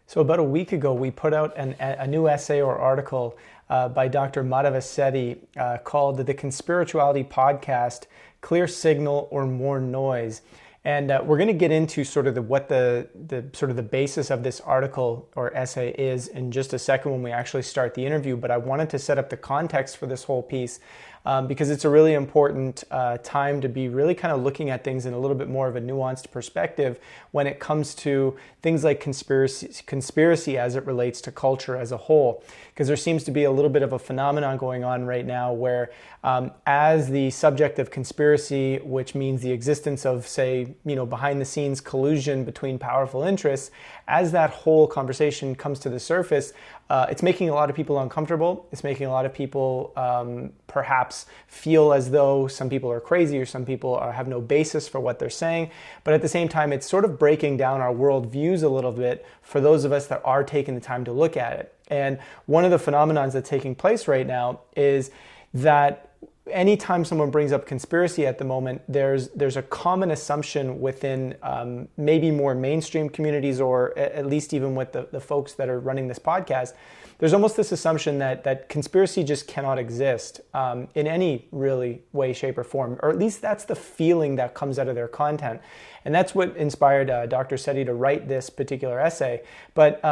So about a week ago, we put out a new essay or article by Dr. Madhava Setty called The Conspirituality Podcast, Clear Signal or More Noise. And we're going to get into sort of what the basis of this article or essay is in just a second when we actually start the interview. But I wanted to set up the context for this whole piece because it's a really important time to be really kind of looking at things in a little bit more of a nuanced perspective when it comes to things like conspiracy as it relates to culture as a whole. Because there seems to be a little bit of a phenomenon going on right now where as the subject of conspiracy, which means the existence of, say, behind the scenes collusion between powerful interests, as that whole conversation comes to the surface, it's making a lot of people uncomfortable. It's making a lot of people perhaps feel as though some people are crazy or some people have no basis for what they're saying. But at the same time, it's sort of breaking down our worldviews a little bit for those of us that are taking the time to look at it. And one of the phenomenons that's taking place right now is that anytime someone brings up conspiracy at the moment, there's a common assumption within maybe more mainstream communities, or at least even with the folks that are running this podcast. There's almost this assumption that conspiracy just cannot exist in any really way, shape, or form, or at least that's the feeling that comes out of their content. And that's what inspired Dr. Setty to write this particular essay. But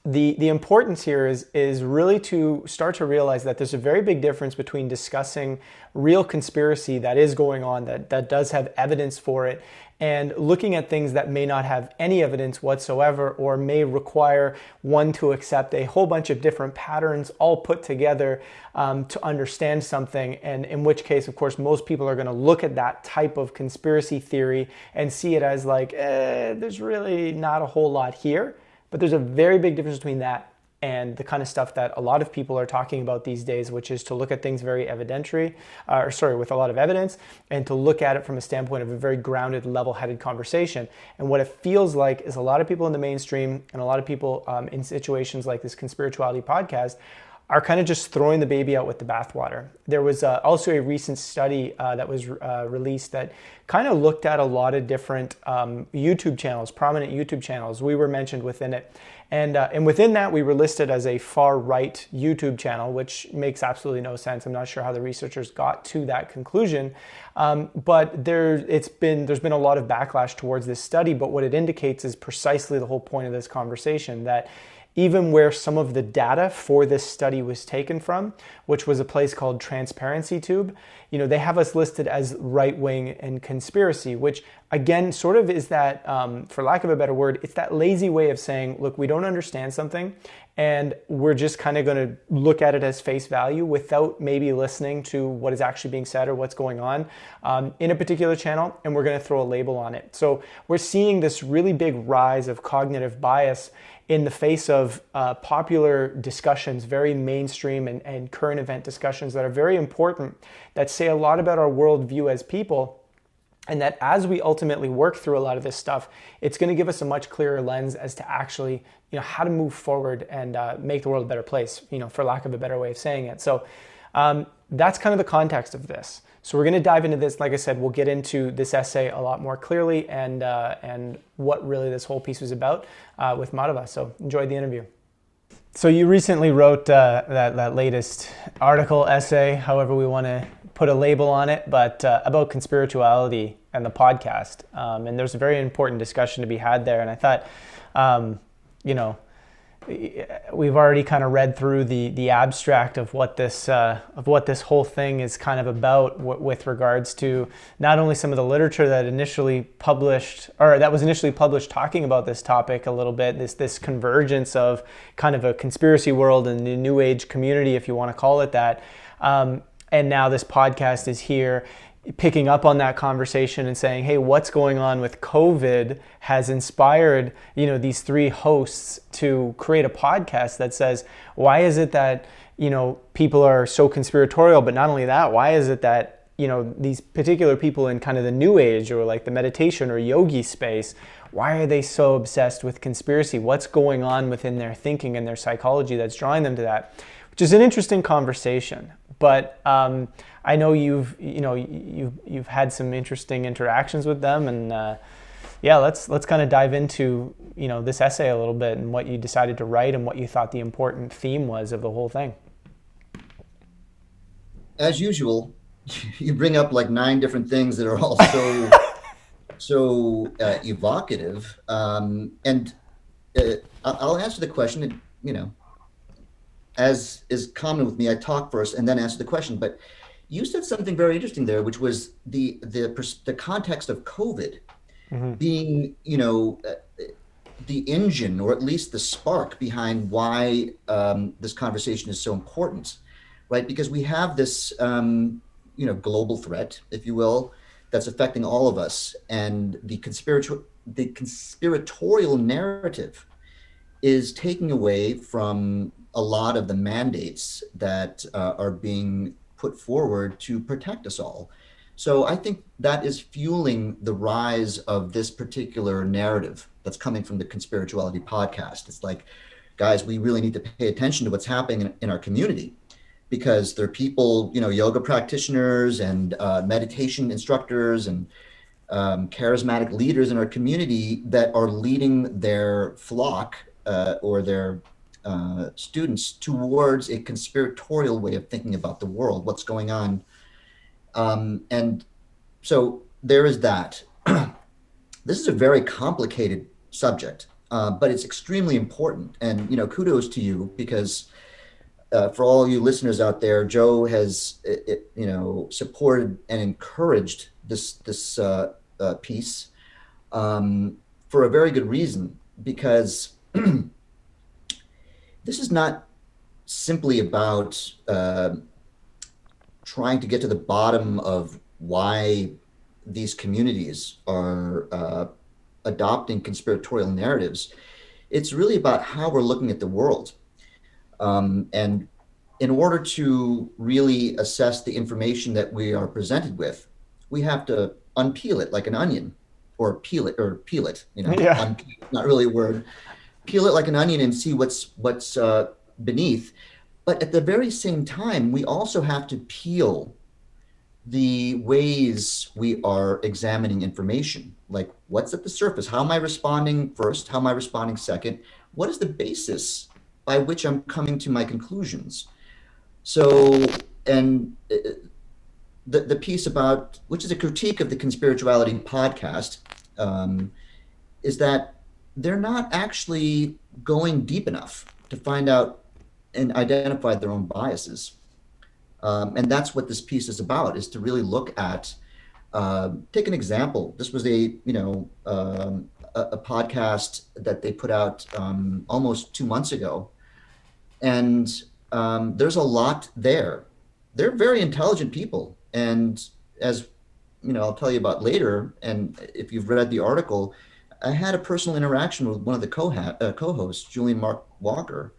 the importance here is really to start to realize that there's a very big difference between discussing real conspiracy that is going on, that does have evidence for it, and looking at things that may not have any evidence whatsoever or may require one to accept a whole bunch of different patterns all put together to understand something. And in which case, of course, most people are going to look at that type of conspiracy theory and see it as like, there's really not a whole lot here. But there's a very big difference between that and the kind of stuff that a lot of people are talking about these days, which is to look at things very with a lot of evidence, and to look at it from a standpoint of a very grounded, level-headed conversation. And what it feels like is a lot of people in the mainstream and a lot of people in situations like this Conspirituality podcast are kind of just throwing the baby out with the bathwater. There was also a recent study that was released that kind of looked at a lot of different YouTube channels, prominent YouTube channels. We were mentioned within it. And within that, we were listed as a far-right YouTube channel, which makes absolutely no sense. I'm not sure how the researchers got to that conclusion. But there's been a lot of backlash towards this study. But what it indicates is precisely the whole point of this conversation, that even where some of the data for this study was taken from, which was a place called Transparency Tube, they have us listed as right-wing and conspiracy, which again sort of is that, for lack of a better word, it's that lazy way of saying, look, we don't understand something and we're just kind of going to look at it as face value without maybe listening to what is actually being said or what's going on in a particular channel, and we're going to throw a label on it. So we're seeing this really big rise of cognitive bias in the face of popular discussions, very mainstream and current event discussions that are very important, that say a lot about our worldview as people, and that as we ultimately work through a lot of this stuff, it's going to give us a much clearer lens as to actually, how to move forward and make the world a better place, for lack of a better way of saying it. So that's kind of the context of this. So we're going to dive into this. Like I said, we'll get into this essay a lot more clearly and what really this whole piece was about with Madhava. So enjoy the interview. So you recently wrote that latest article, essay, however we want to put a label on it, but about conspirituality and the podcast. And there's a very important discussion to be had there. And I thought, we've already kind of read through the abstract of what this whole thing is kind of about with regards to not only some of the literature that was initially published talking about this topic a little bit, this convergence of kind of a conspiracy world and the new age community, if you want to call it that. And now this podcast is here picking up on that conversation and saying, hey, what's going on with COVID has inspired, these three hosts to create a podcast that says, why is it that, people are so conspiratorial, but not only that, why is it that, these particular people in kind of the new age or like the meditation or yogi space, why are they so obsessed with conspiracy? What's going on within their thinking and their psychology that's drawing them to that? Which is an interesting conversation. But I know you've had some interesting interactions with them, and Yeah, let's kind of dive into, this essay a little bit and what you decided to write and what you thought the important theme was of the whole thing. As usual, you bring up like 9 different things that are all so evocative. And I'll answer the question. And, as is common with me, I talk first and then answer the question. But you said something very interesting there, which was the context of COVID Mm-hmm. being, the engine, or at least the spark behind why this conversation is so important, right? Because we have this, global threat, if you will, that's affecting all of us, and the conspiratorial narrative is taking away from a lot of the mandates that are being put forward to protect us all. So I think that is fueling the rise of this particular narrative that's coming from the Conspirituality podcast. It's like, guys, we really need to pay attention to what's happening in our community, because there are people, yoga practitioners and meditation instructors and charismatic leaders in our community that are leading their flock or their students towards a conspiratorial way of thinking about the world, what's going on. And so there is that. This is a very complicated subject, but it's extremely important. And, kudos to you, because for all you listeners out there, Joe has, supported and encouraged this piece for a very good reason, because this is not simply about trying to get to the bottom of why these communities are adopting conspiratorial narratives. It's really about how we're looking at the world. And in order to really assess the information that we are presented with, we have to unpeel it like an onion, or peel it, Yeah. not really a word. Peel it like an onion and see what's beneath. But at the very same time, we also have to peel the ways we are examining information. Like, what's at the surface? How am I responding first? How am I responding second? What is the basis by which I'm coming to my conclusions? So, and the piece about, which is a critique of the Conspirituality podcast, is that they're not actually going deep enough to find out and identify their own biases. And that's what this piece is about, is to really look at, take an example. This was a podcast that they put out almost 2 months ago. And there's a lot there. They're very intelligent people. And as I'll tell you about later, and if you've read the article, I had a personal interaction with one of the co-hosts, Julian Mark Walker.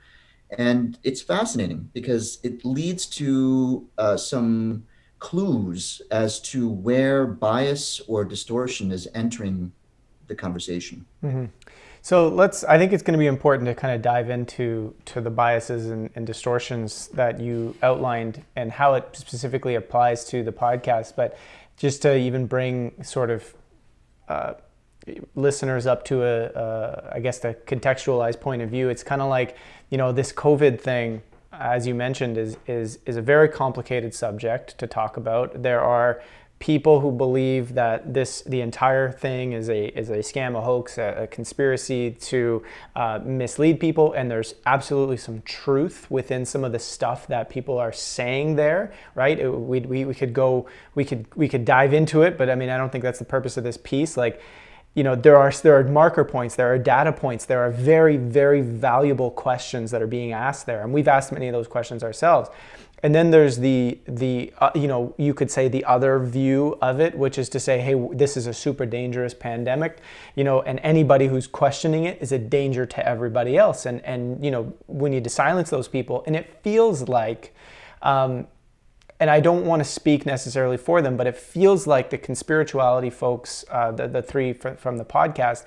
And it's fascinating because it leads to some clues as to where bias or distortion is entering the conversation. Mm-hmm. So I think it's going to be important to kind of dive into the biases and distortions that you outlined and how it specifically applies to the podcast. But just to even bring sort of listeners up to I guess the contextualized point of view, it's kind of like, this COVID thing, as you mentioned, is a very complicated subject to talk about. There are people who believe that the entire thing is a scam, a hoax, a conspiracy to mislead people, and there's absolutely some truth within some of the stuff that people are saying there, right? We could dive into it, but I mean, I don't think that's the purpose of this piece. Like, there are marker points, there are data points, there are very, very valuable questions that are being asked there, and we've asked many of those questions ourselves. And then there's the you could say the other view of it, which is to say, hey, this is a super dangerous pandemic, and anybody who's questioning it is a danger to everybody else, and we need to silence those people. And it feels like, and I don't want to speak necessarily for them, but it feels like the Conspirituality folks, the three from the podcast,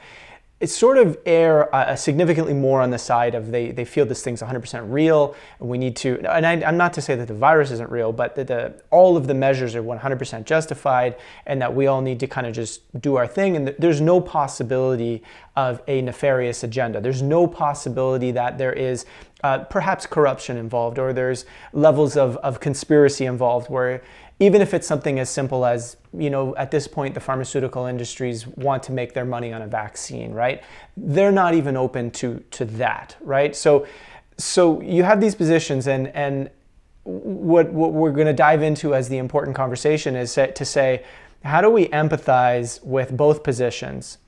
sort of err significantly more on the side of they feel this thing's 100% real, and we need to, and I'm not to say that the virus isn't real, but that all of the measures are 100% justified, and that we all need to kind of just do our thing, and there's no possibility of a nefarious agenda. There's no possibility that there is perhaps corruption involved, or there's levels of conspiracy involved, where even if it's something as simple as, at this point, the pharmaceutical industries want to make their money on a vaccine, right? They're not even open to that, right? So you have these positions, and what we're going to dive into as the important conversation is to say, how do we empathize with both positions,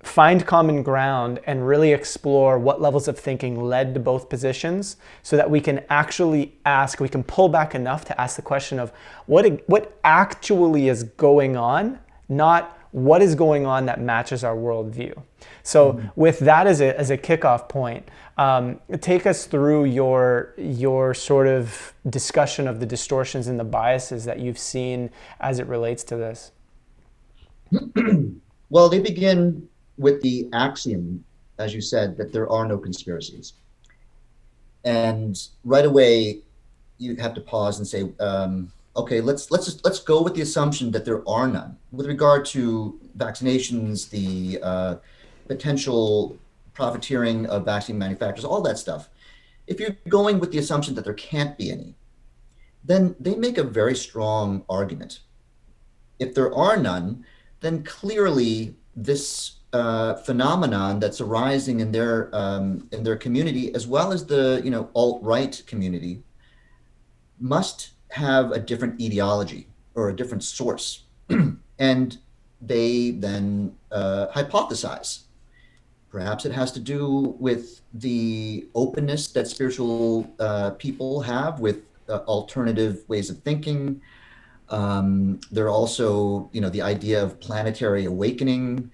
find common ground, and really explore what levels of thinking led to both positions, so that we can actually we can pull back enough to ask the question of what actually is going on, not what is going on that matches our worldview. So with that as a kickoff point, take us through your sort of discussion of the distortions and the biases that you've seen as it relates to this. Well, they begin with the axiom, as you said, that there are no conspiracies. And right away, you have to pause and say, okay, let's go with the assumption that there are none. With regard to vaccinations, the potential profiteering of vaccine manufacturers, all that stuff. If you're going with the assumption that there can't be any, then they make a very strong argument. If there are none, then clearly this phenomenon that's arising in their community, as well as the alt-right community, must have a different etiology or a different source. And they then hypothesize. Perhaps it has to do with the openness that spiritual people have with alternative ways of thinking. There are also, the idea of planetary awakening,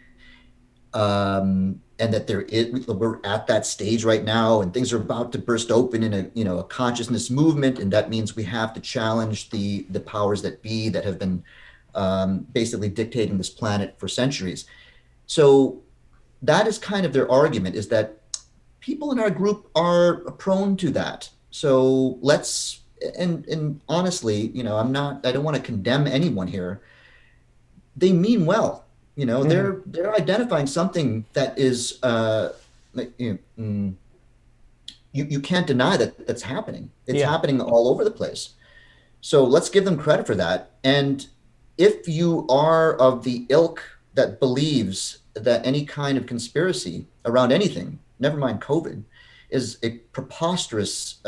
and that we're at that stage right now, and things are about to burst open in a consciousness movement, and that means we have to challenge the powers that be that have been basically dictating this planet for centuries. So that is kind of their argument, is that people in our group are prone to that. So let's, and honestly, I don't want to condemn anyone here. They mean well. They're identifying something that is you can't deny that's happening. It's happening all over the place. So let's give them credit for that. And if you are of the ilk that believes that any kind of conspiracy around anything, never mind COVID, is a preposterous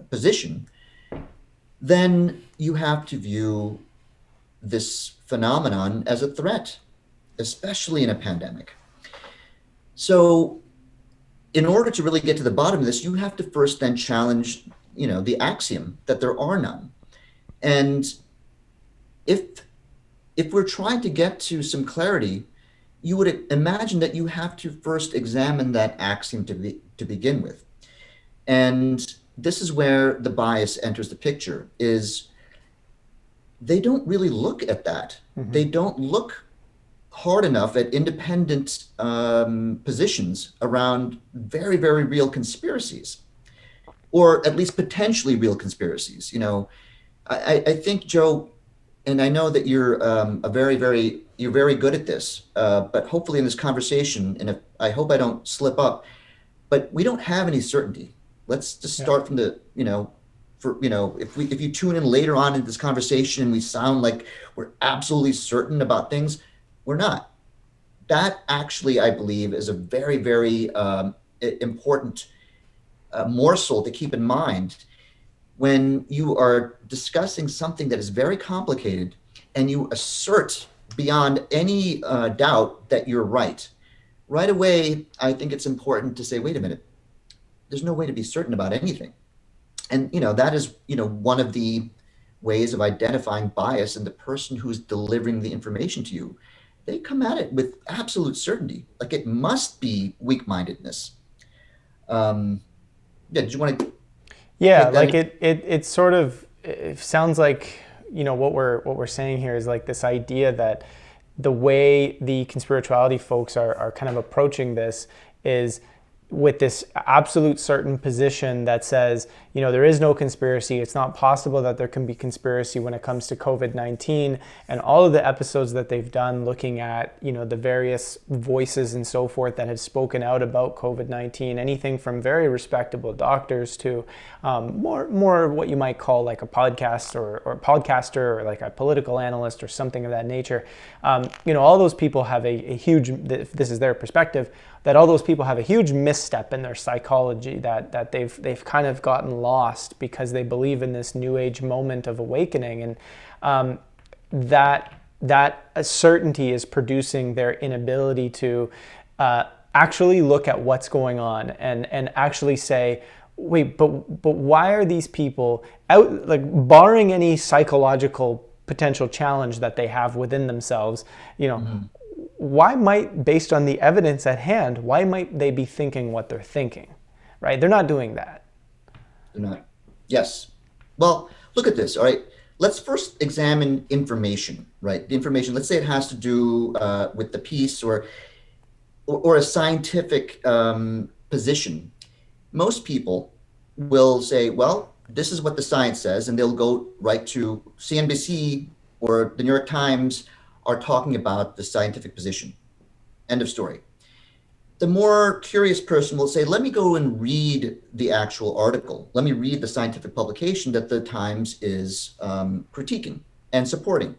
position, then you have to view this phenomenon as a threat, especially in a pandemic. So in order to really get to the bottom of this, you have to first then challenge, the axiom that there are none. And if we're trying to get to some clarity, you would imagine that you have to first examine that axiom to begin with. And this is where the bias enters the picture, is they don't really look at that. Mm-hmm. They don't look hard enough at independent positions around very, very real conspiracies, or at least potentially real conspiracies. I think, Joe, and I know that you're you're very good at this, but hopefully in this conversation, and I hope I don't slip up, but we don't have any certainty. Let's just start from the, if you tune in later on in this conversation and we sound like we're absolutely certain about things, we're not. That actually, I believe, is a very, very important morsel to keep in mind when you are discussing something that is very complicated and you assert beyond any doubt that you're right. Right away, I think it's important to say, wait a minute, there's no way to be certain about anything. And, that is, one of the ways of identifying bias in the person who's delivering the information to you. They come at it with absolute certainty, like it must be weak-mindedness. Did you want to? Yeah, like it sort of, it sounds like, what we're saying here is like this idea that the way the conspirituality folks are kind of approaching this is with this absolute certain position that says, there is no conspiracy. It's not possible that there can be conspiracy when it comes to COVID-19. And all of the episodes that they've done looking at, the various voices and so forth that have spoken out about COVID-19, anything from very respectable doctors to more what you might call like a podcast or podcaster or like a political analyst or something of that nature. All those people have a huge, this is their perspective, that all those people have a huge misstep in their psychology, that they've kind of gotten lost because they believe in this new age moment of awakening, and that certainty is producing their inability to actually look at what's going on and actually say, wait, but why are these people out, like barring any psychological potential challenge that they have within themselves, why might, based on the evidence at hand, why might they be thinking what they're thinking, right? They're not doing that. They're not. Yes. Well, look at this, all right? Let's first examine information, right? The information, let's say it has to do with the piece or a scientific position. Most people will say, well, this is what the science says, and they'll go right to CNBC or the New York Times are talking about the scientific position. End of story. The more curious person will say, let me go and read the actual article. Let me read the scientific publication that the Times is critiquing and supporting.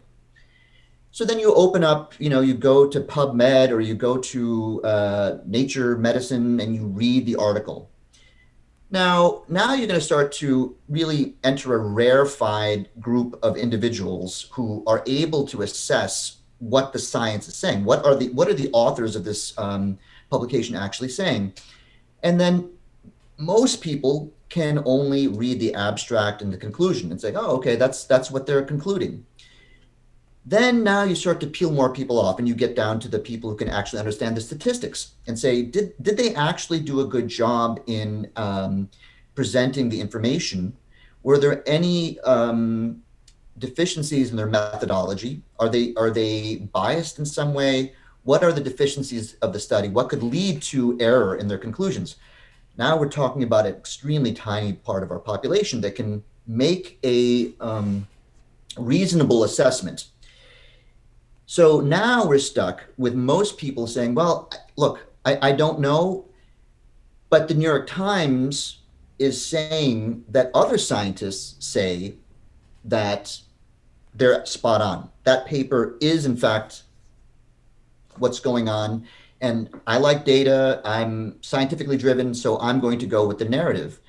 So then you open up, you go to PubMed or you go to Nature Medicine and you read the article. Now you're going to start to really enter a rarefied group of individuals who are able to assess what the science is saying. What are the authors of this publication actually saying? And then most people can only read the abstract and the conclusion and say, oh, okay, that's what they're concluding. Then now you start to peel more people off and you get down to the people who can actually understand the statistics and say, did they actually do a good job in presenting the information? Were there any deficiencies in their methodology? Are they biased in some way? What are the deficiencies of the study? What could lead to error in their conclusions? Now we're talking about an extremely tiny part of our population that can make a reasonable assessment. So now we're stuck with most people saying, well, look, I don't know, but the New York Times is saying that other scientists say that they're spot on. That paper is, in fact, what's going on. And I like data. I'm scientifically driven, so I'm going to go with the narrative.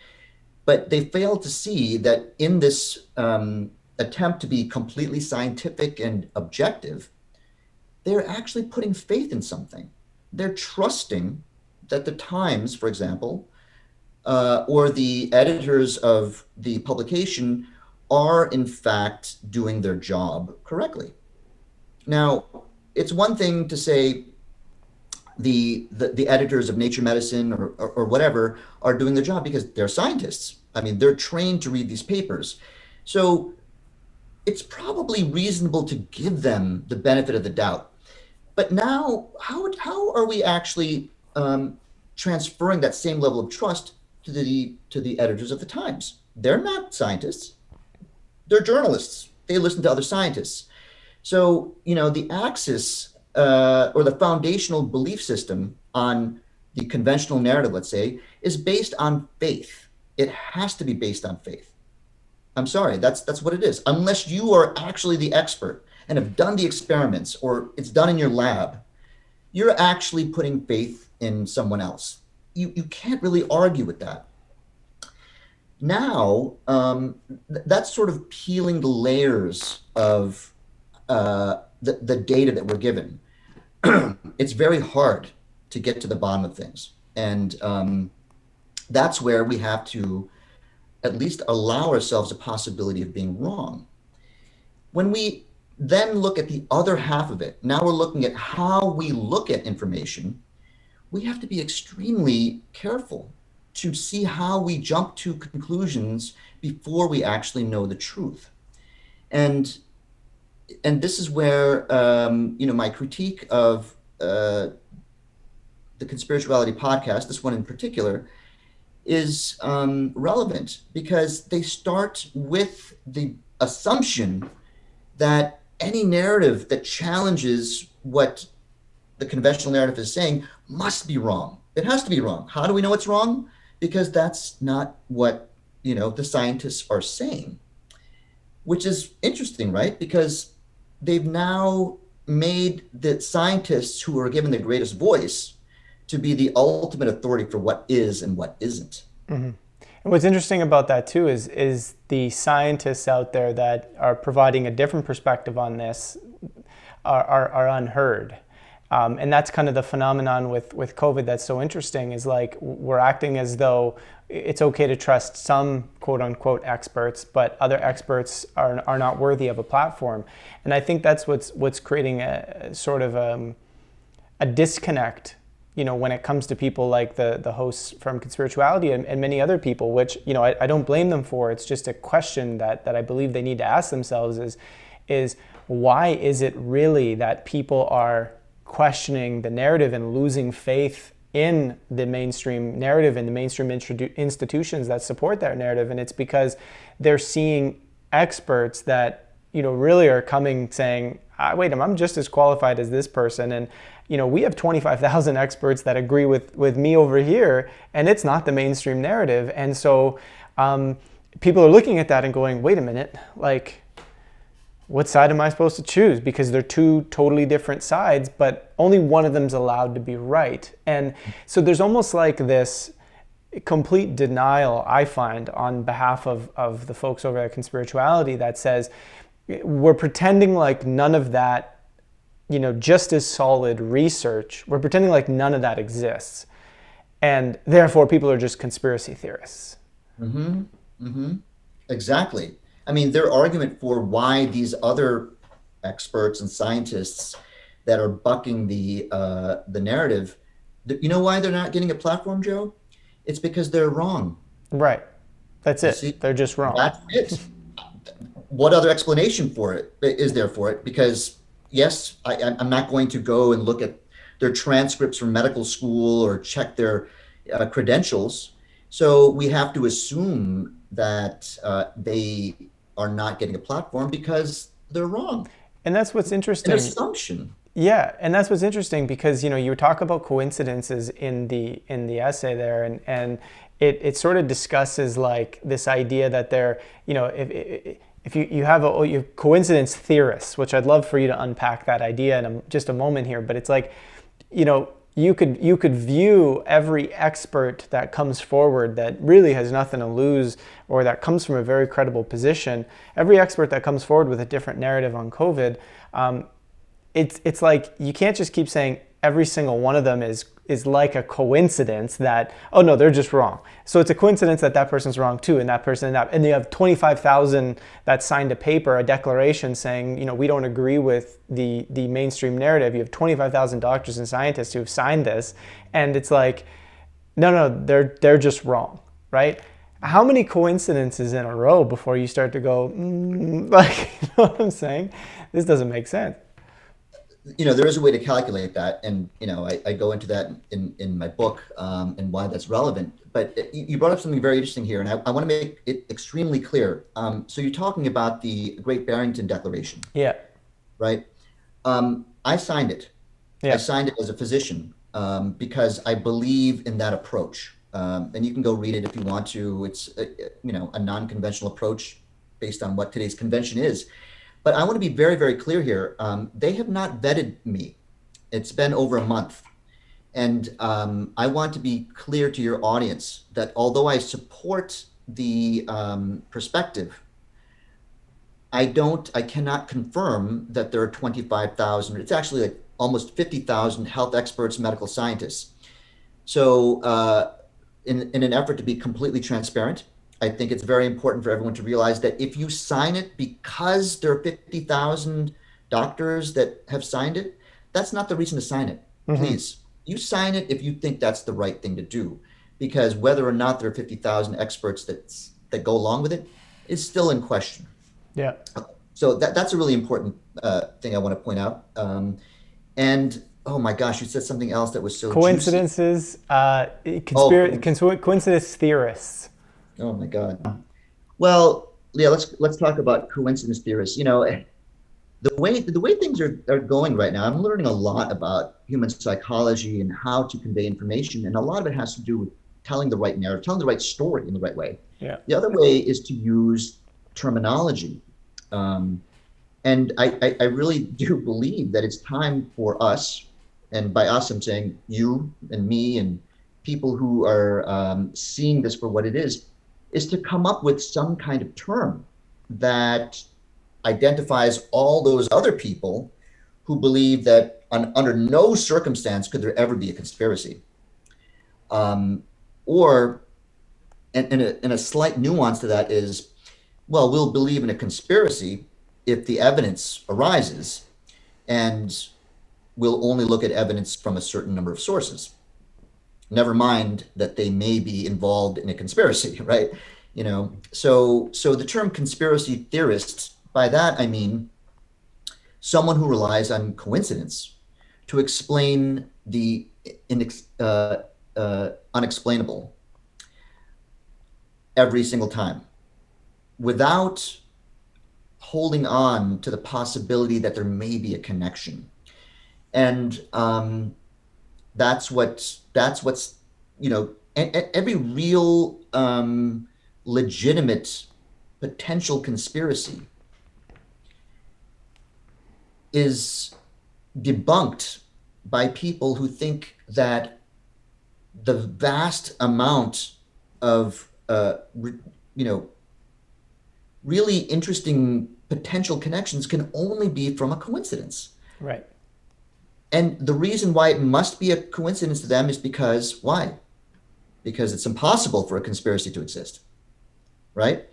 But they fail to see that in this attempt to be completely scientific and objective, they're actually putting faith in something. They're trusting that the Times, for example, or the editors of the publication are in fact doing their job correctly. Now, it's one thing to say the editors of Nature Medicine or whatever are doing their job because they're scientists. I mean, they're trained to read these papers. So it's probably reasonable to give them the benefit of the doubt. But now, how are we actually transferring that same level of trust to the editors of the Times? They're not scientists. They're journalists. They listen to other scientists. So, the axis or the foundational belief system on the conventional narrative, let's say, is based on faith. It has to be based on faith. I'm sorry, that's what it is. Unless you are actually the expert and have done the experiments or it's done in your lab, you're actually putting faith in someone else. You can't really argue with that. Now, that's sort of peeling the layers of the data that we're given. It's very hard to get to the bottom of things. And that's where we have to at least allow ourselves a possibility of being wrong. When we then look at the other half of it, now we're looking at how we look at information. We have to be extremely careful to see how we jump to conclusions before we actually know the truth. And and this is where my critique of the Conspirituality podcast, this one in particular, is relevant because they start with the assumption that any narrative that challenges what the conventional narrative is saying must be wrong. It has to be wrong. How do we know it's wrong? Because that's not what the scientists are saying, which is interesting, right? Because they've now made the scientists who are given the greatest voice to be the ultimate authority for what is and what isn't. Mm-hmm. And what's interesting about that too is the scientists out there that are providing a different perspective on this are unheard. And that's kind of the phenomenon with COVID that's so interesting, is like we're acting as though it's okay to trust some quote unquote experts, but other experts are not worthy of a platform. And I think that's what's creating a sort of a disconnect, when it comes to people like the hosts from Conspirituality and many other people, which, I don't blame them for. It's just a question that I believe they need to ask themselves is why is it really that people are questioning the narrative and losing faith in the mainstream narrative and the mainstream institutions that support that narrative? And it's because they're seeing experts that, really are coming saying, wait, I'm just as qualified as this person. And, we have 25,000 experts that agree with me over here, and it's not the mainstream narrative. And so people are looking at that and going, wait a minute, like, what side am I supposed to choose? Because they're two totally different sides, but only one of them's allowed to be right. And so there's almost like this complete denial, I find, on behalf of the folks over at Conspirituality that says, we're pretending like none of that, just as solid research, we're pretending like none of that exists. And therefore people are just conspiracy theorists. Mm-hmm. Mm-hmm. Exactly. I mean, their argument for why these other experts and scientists that are bucking the narrative, you know why they're not getting a platform, Joe? It's because they're wrong. Right. That's it. See, they're just wrong. That's it. What other explanation for it is there for it? Because yes, I'm not going to go and look at their transcripts from medical school or check their credentials. So we have to assume that they are not getting a platform because they're wrong. And that's what's interesting. An assumption. Yeah, and that's what's interesting because you talk about coincidences in the essay there, and it sort of discusses like this idea that they're if you have you have coincidence theorists, which I'd love for you to unpack that idea in just a moment here, but it's like you could view every expert that comes forward that really has nothing to lose or that comes from a very credible position. Every expert that comes forward with a different narrative on COVID, it's like you can't just keep saying every single one of them is like a coincidence that, oh no, they're just wrong. So it's a coincidence that person's wrong too, and that person and that. And you have 25,000 that signed a paper, a declaration saying, we don't agree with the mainstream narrative. You have 25,000 doctors and scientists who have signed this, and it's like, no, they're just wrong, right? How many coincidences in a row before you start to go, like, you know what I'm saying? This doesn't make sense. There is a way to calculate that, and I go into that in my book and why that's relevant. But you brought up something very interesting here, and I want to make it extremely clear. So you're talking about the Great Barrington Declaration. Yeah. Right. I signed it. Yeah. I signed it as a physician because I believe in that approach. And you can go read it if you want to. It's a non-conventional approach based on what today's convention is. But I want to be very, very clear here. They have not vetted me. It's been over a month. And I want to be clear to your audience that although I support the perspective, I cannot confirm that there are 25,000. It's actually like almost 50,000 health experts, medical scientists. So in an effort to be completely transparent, I think it's very important for everyone to realize that if you sign it because there are 50,000 doctors that have signed it, that's not the reason to sign it. Mm-hmm. Please, you sign it if you think that's the right thing to do, because whether or not there are 50,000 experts that go along with it is still in question. Yeah. So that's a really important thing I want to point out. And oh my gosh, you said something else that was so juicy. Coincidences, Oh, coincidence theorists. oh my God. Well, yeah, let's talk about coincidence theorists. The way things are going right now, I'm learning a lot about human psychology and how to convey information, and a lot of it has to do with telling the right narrative, telling the right story in the right way. Yeah. The other way is to use terminology. Um, and I really do believe that it's time for us, and by us, I'm saying you and me and people who are seeing this for what it is to come up with some kind of term that identifies all those other people who believe that under no circumstance could there ever be a conspiracy. Or, and a slight nuance to that is, well, we'll believe in a conspiracy if the evidence arises, and we'll only look at evidence from a certain number of sources. Never mind that they may be involved in a conspiracy, right? So the term conspiracy theorist, by that I mean someone who relies on coincidence to explain the unexplainable every single time, without holding on to the possibility that there may be a connection. And that's what's every real legitimate potential conspiracy is debunked by people who think that the vast amount of really interesting potential connections can only be from a coincidence. Right. And the reason why it must be a coincidence to them is because why? Because it's impossible for a conspiracy to exist, right?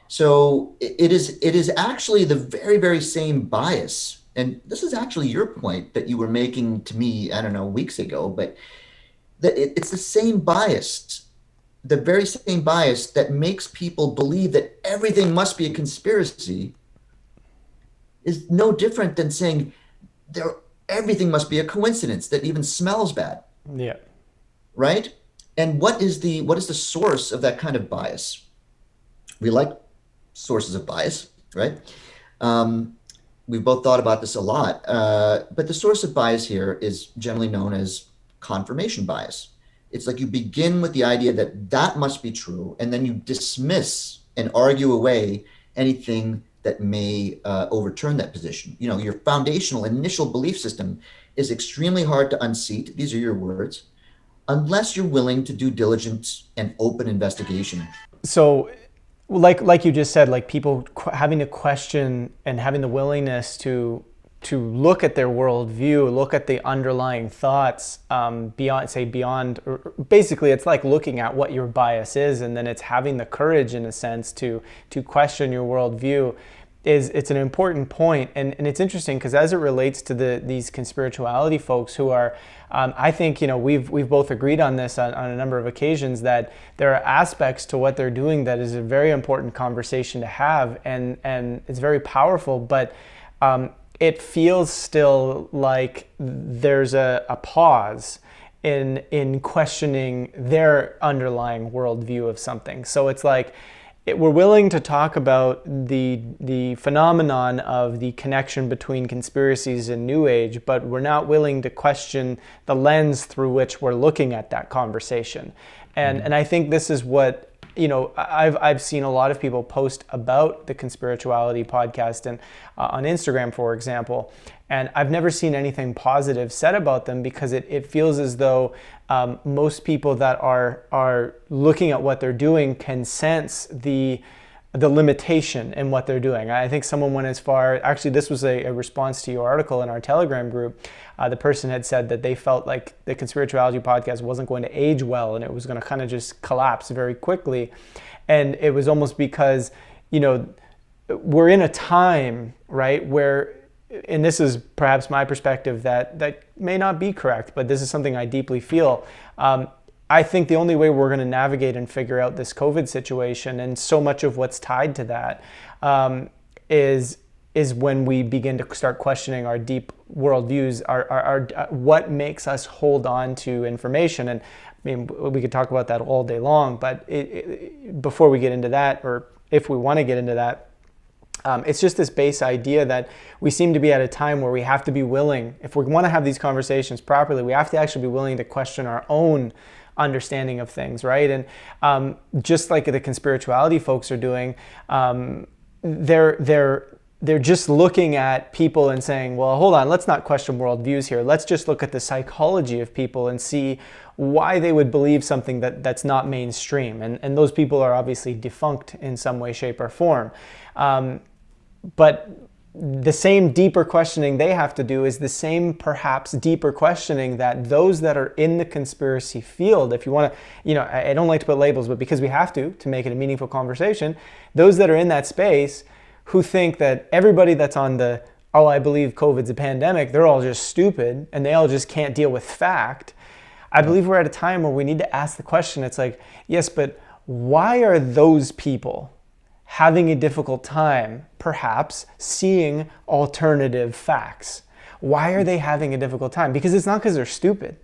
So it is actually the very, very same bias. And this is actually your point that you were making to me, I don't know, weeks ago, but that it's the same bias, the very same bias that makes people believe that everything must be a conspiracy is no different than saying everything must be a coincidence that even smells bad. Yeah. Right? And what is the source of that kind of bias? We like sources of bias, right? We've both thought about this a lot, but the source of bias here is generally known as confirmation bias. It's like you begin with the idea that must be true, and then you dismiss and argue away anything that may overturn that position. Your foundational initial belief system is extremely hard to unseat. These are your words, unless you're willing to do diligent and open investigation. So, like you just said, like people having to question and having the willingness to look at their worldview, look at the underlying thoughts beyond. Basically, it's like looking at what your bias is, and then it's having the courage, in a sense, to question your worldview. It's an important point, and it's interesting because as it relates to these conspirituality folks who are, I think we've both agreed on this on a number of occasions, that there are aspects to what they're doing that is a very important conversation to have, and it's very powerful, but it feels still like there's a pause in questioning their underlying worldview of something. So it's like, we're willing to talk about the phenomenon of the connection between conspiracies and New Age, but we're not willing to question the lens through which we're looking at that conversation. And I think this is what, I've seen a lot of people post about the Conspirituality podcast and on Instagram, for example, and I've never seen anything positive said about them, because it feels as though most people that are looking at what they're doing can sense the limitation in what they're doing. I think someone went as far, actually this was a response to your article in our Telegram group. The person had said that they felt like the Conspirituality podcast wasn't going to age well, and it was going to kind of just collapse very quickly. And it was almost because, we're in a time, right, where, and this is perhaps my perspective that may not be correct, but this is something I deeply feel. I think the only way we're going to navigate and figure out this COVID situation, and so much of what's tied to that, is when we begin to start questioning our deep worldviews, our what makes us hold on to information. And I mean, we could talk about that all day long, but before we get into that, or if we want to get into that, it's just this base idea that we seem to be at a time where we have to be willing, if we want to have these conversations properly, we have to actually be willing to question our own understanding of things, right? And just like the conspirituality folks are doing, they're just looking at people and saying, well, hold on, let's not question worldviews here. Let's just look at the psychology of people and see why they would believe something that's not mainstream. And those people are obviously defunct in some way, shape, or form. But the same deeper questioning they have to do is the same perhaps deeper questioning that those that are in the conspiracy field, if you want to, I don't like to put labels, but because we have to make it a meaningful conversation, those that are in that space who think that everybody that's on I believe COVID's a pandemic, they're all just stupid and they all just can't deal with fact. I believe we're at a time where we need to ask the question. It's like, yes, but why are those people having a difficult time, perhaps, seeing alternative facts? Why are they having a difficult time? Because it's not because they're stupid,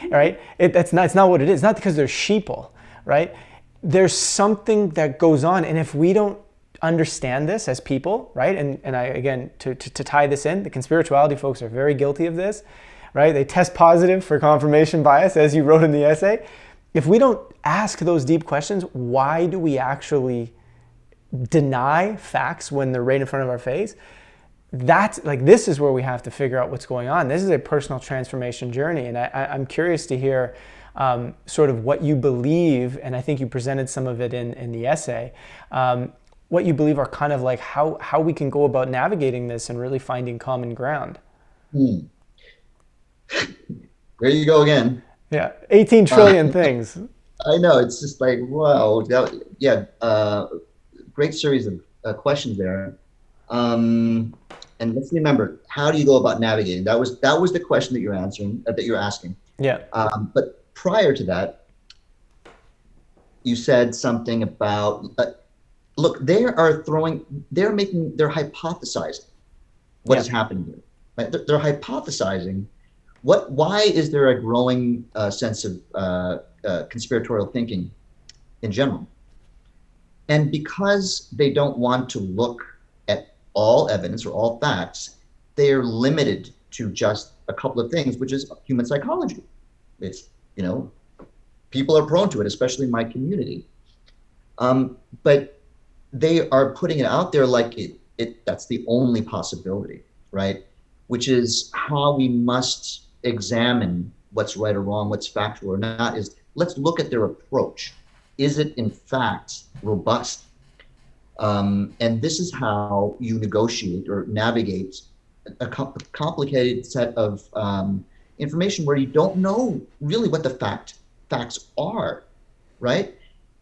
right? It's not what it is. It's not because they're sheeple, right? There's something that goes on, and if we don't understand this as people, right? And I, again, to tie this in, the conspirituality folks are very guilty of this, right? They test positive for confirmation bias, as you wrote in the essay. If we don't ask those deep questions, why do we actually deny facts when they're right in front of our face? This is where we have to figure out what's going on. This is a personal transformation journey, and I'm curious to hear sort of what you believe, and I think you presented some of it in the essay, what you believe are kind of like how we can go about navigating this and really finding common ground. There you go again. Yeah, 18 trillion things. I know, it's just like, wow. Great series of questions there. And let's remember, how do you go about navigating? That was the question that you're answering, that you're asking. Yeah. But prior to that, you said something about, look, they're hypothesizing what is happening here. Right? They're hypothesizing why is there a growing sense of conspiratorial thinking in general? And because they don't want to look at all evidence or all facts, they are limited to just a couple of things, which is human psychology. It's, people are prone to it, especially in my community. But they are putting it out there like that's the only possibility, right? Which is how we must examine what's right or wrong, what's factual or not, is let's look at their approach. Is it in fact robust? And this is how you negotiate or navigate a complicated set of information where you don't know really what the facts are, right?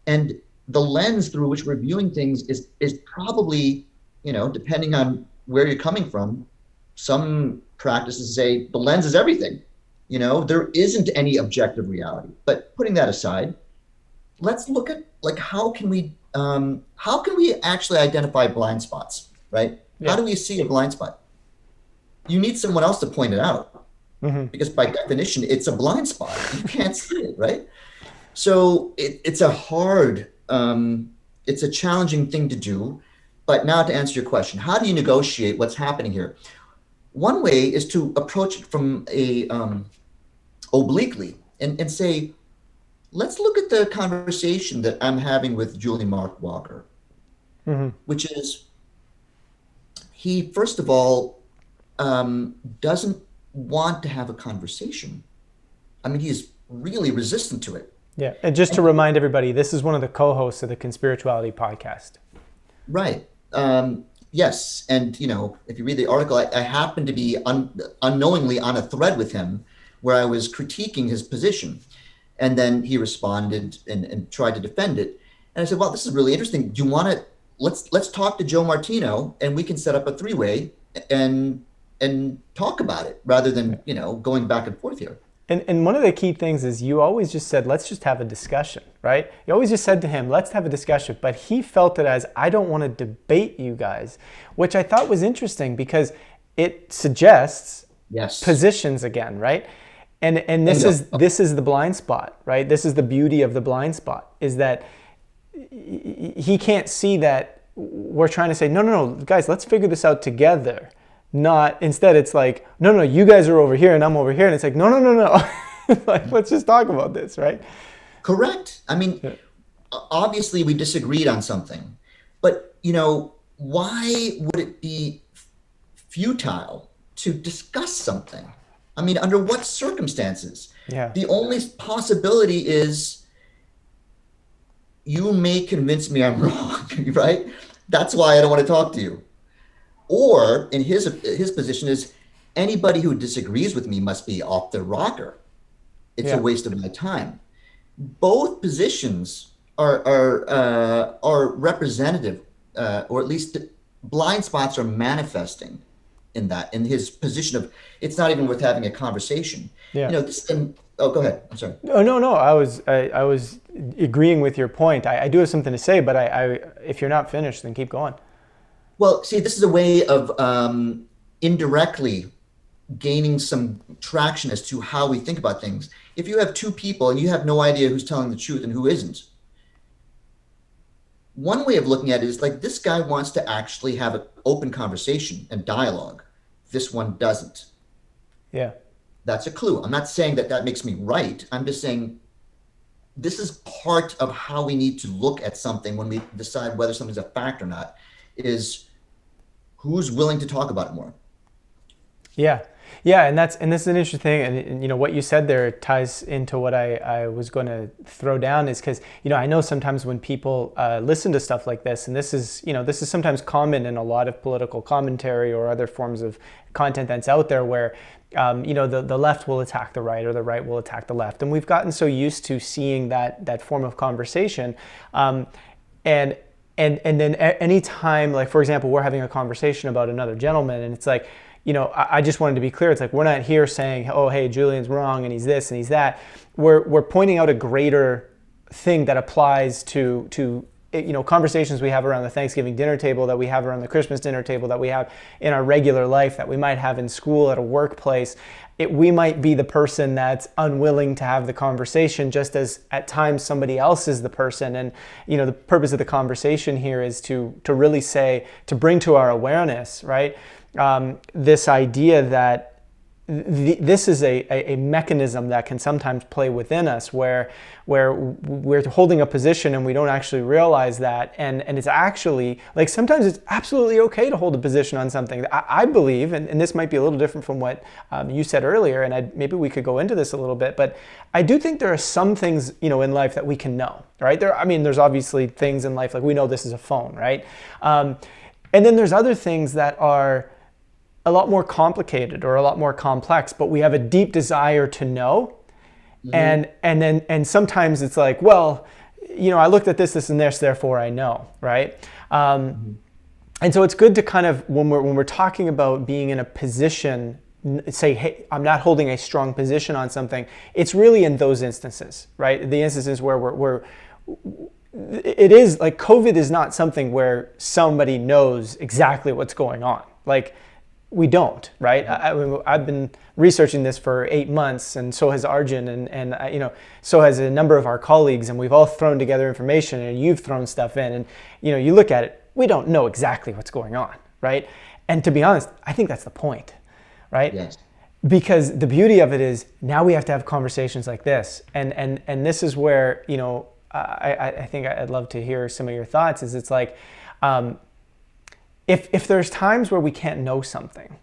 And the lens through which we're viewing things is probably, depending on where you're coming from, some practices say the lens is everything. There isn't any objective reality. But putting that aside, let's look at how can we actually identify blind spots, right? Yeah. How do we see a blind spot? You need someone else to point it out, because by definition, it's a blind spot. You can't see it, right? So it's a hard, it's a challenging thing to do. But now to answer your question, how do you negotiate what's happening here? One way is to approach it from obliquely and say, let's look at the conversation that I'm having with Julian Mark Walker, which is, he, first of all, doesn't want to have a conversation. I mean, he's really resistant to it. Yeah, and just to remind everybody, this is one of the co-hosts of the Conspirituality podcast. Right. Yes, and if you read the article, I happened to be unknowingly on a thread with him where I was critiquing his position. And then he responded and tried to defend it. And I said, well, this is really interesting. Do you want to, let's talk to Joe Martino and we can set up a three-way and talk about it rather than, going back and forth here. And one of the key things is you always just said, let's just have a discussion, right? You always just said to him, let's have a discussion. But he felt it as, I don't want to debate you guys, which I thought was interesting because it suggests positions again, right? And this is the blind spot, right? This is the beauty of the blind spot, is that he can't see that we're trying to say, no, guys, let's figure this out together. Not, instead it's like, no, you guys are over here and I'm over here. And it's like, no. Like, let's just talk about this, right? Correct. I mean, obviously we disagreed on something, but why would it be futile to discuss something? I mean, under what circumstances? Yeah. The only possibility is you may convince me I'm wrong, right? That's why I don't want to talk to you. Or in his position is, anybody who disagrees with me must be off their rocker. It's a waste of my time. Both positions are representative, or at least blind spots are manifesting in his position of, it's not even worth having a conversation. Yeah. Oh, go ahead. I'm sorry. No. I was agreeing with your point. I do have something to say, but I if you're not finished, then keep going. Well, see, this is a way of indirectly gaining some traction as to how we think about things. If you have two people and you have no idea who's telling the truth and who isn't, one way of looking at it is like, this guy wants to actually have an open conversation and dialogue. This one doesn't. Yeah. That's a clue. I'm not saying that makes me right. I'm just saying this is part of how we need to look at something when we decide whether something's a fact or not, is who's willing to talk about it more. Yeah, and this is an interesting thing, and what you said there ties into what I was going to throw down, is because I know sometimes when people listen to stuff like this, and this is sometimes common in a lot of political commentary or other forms of content that's out there, where the left will attack the right or the right will attack the left, and we've gotten so used to seeing that form of conversation, and then any time, like, for example, we're having a conversation about another gentleman, and it's like, I just wanted to be clear. It's like, we're not here saying, oh, hey, Julian's wrong and he's this and he's that. We're pointing out a greater thing that applies to conversations we have around the Thanksgiving dinner table, that we have around the Christmas dinner table, that we have in our regular life, that we might have in school, at a workplace. We might be the person that's unwilling to have the conversation, just as at times somebody else is the person. And the purpose of the conversation here is to really say, to bring to our awareness, right, this idea that this is a mechanism that can sometimes play within us, where we're holding a position and we don't actually realize that, and it's actually, like, sometimes it's absolutely okay to hold a position on something. I believe, and this might be a little different from what you said earlier, and maybe we could go into this a little bit, but I do think there are some things in life that we can know, right? There's obviously things in life, like, we know this is a phone, right? And then there's other things that are a lot more complicated or a lot more complex, but we have a deep desire to know. Mm-hmm. And sometimes it's like, well, I looked at this and this, therefore I know, right? And so it's good to kind of, when we're talking about being in a position, say, hey, I'm not holding a strong position on something. It's really in those instances, right? The instances where it is like, COVID is not something where somebody knows exactly what's going on. Like, we don't, right? I've been researching this for 8 months, and so has Arjun, and so has a number of our colleagues, and we've all thrown together information, and you've thrown stuff in, and you look at it, we don't know exactly what's going on, right? And to be honest, I think that's the point, right? Yes. Because the beauty of it is, now we have to have conversations like this, and this is where I think I'd love to hear some of your thoughts. Is it's like, If there's times where we can't know something,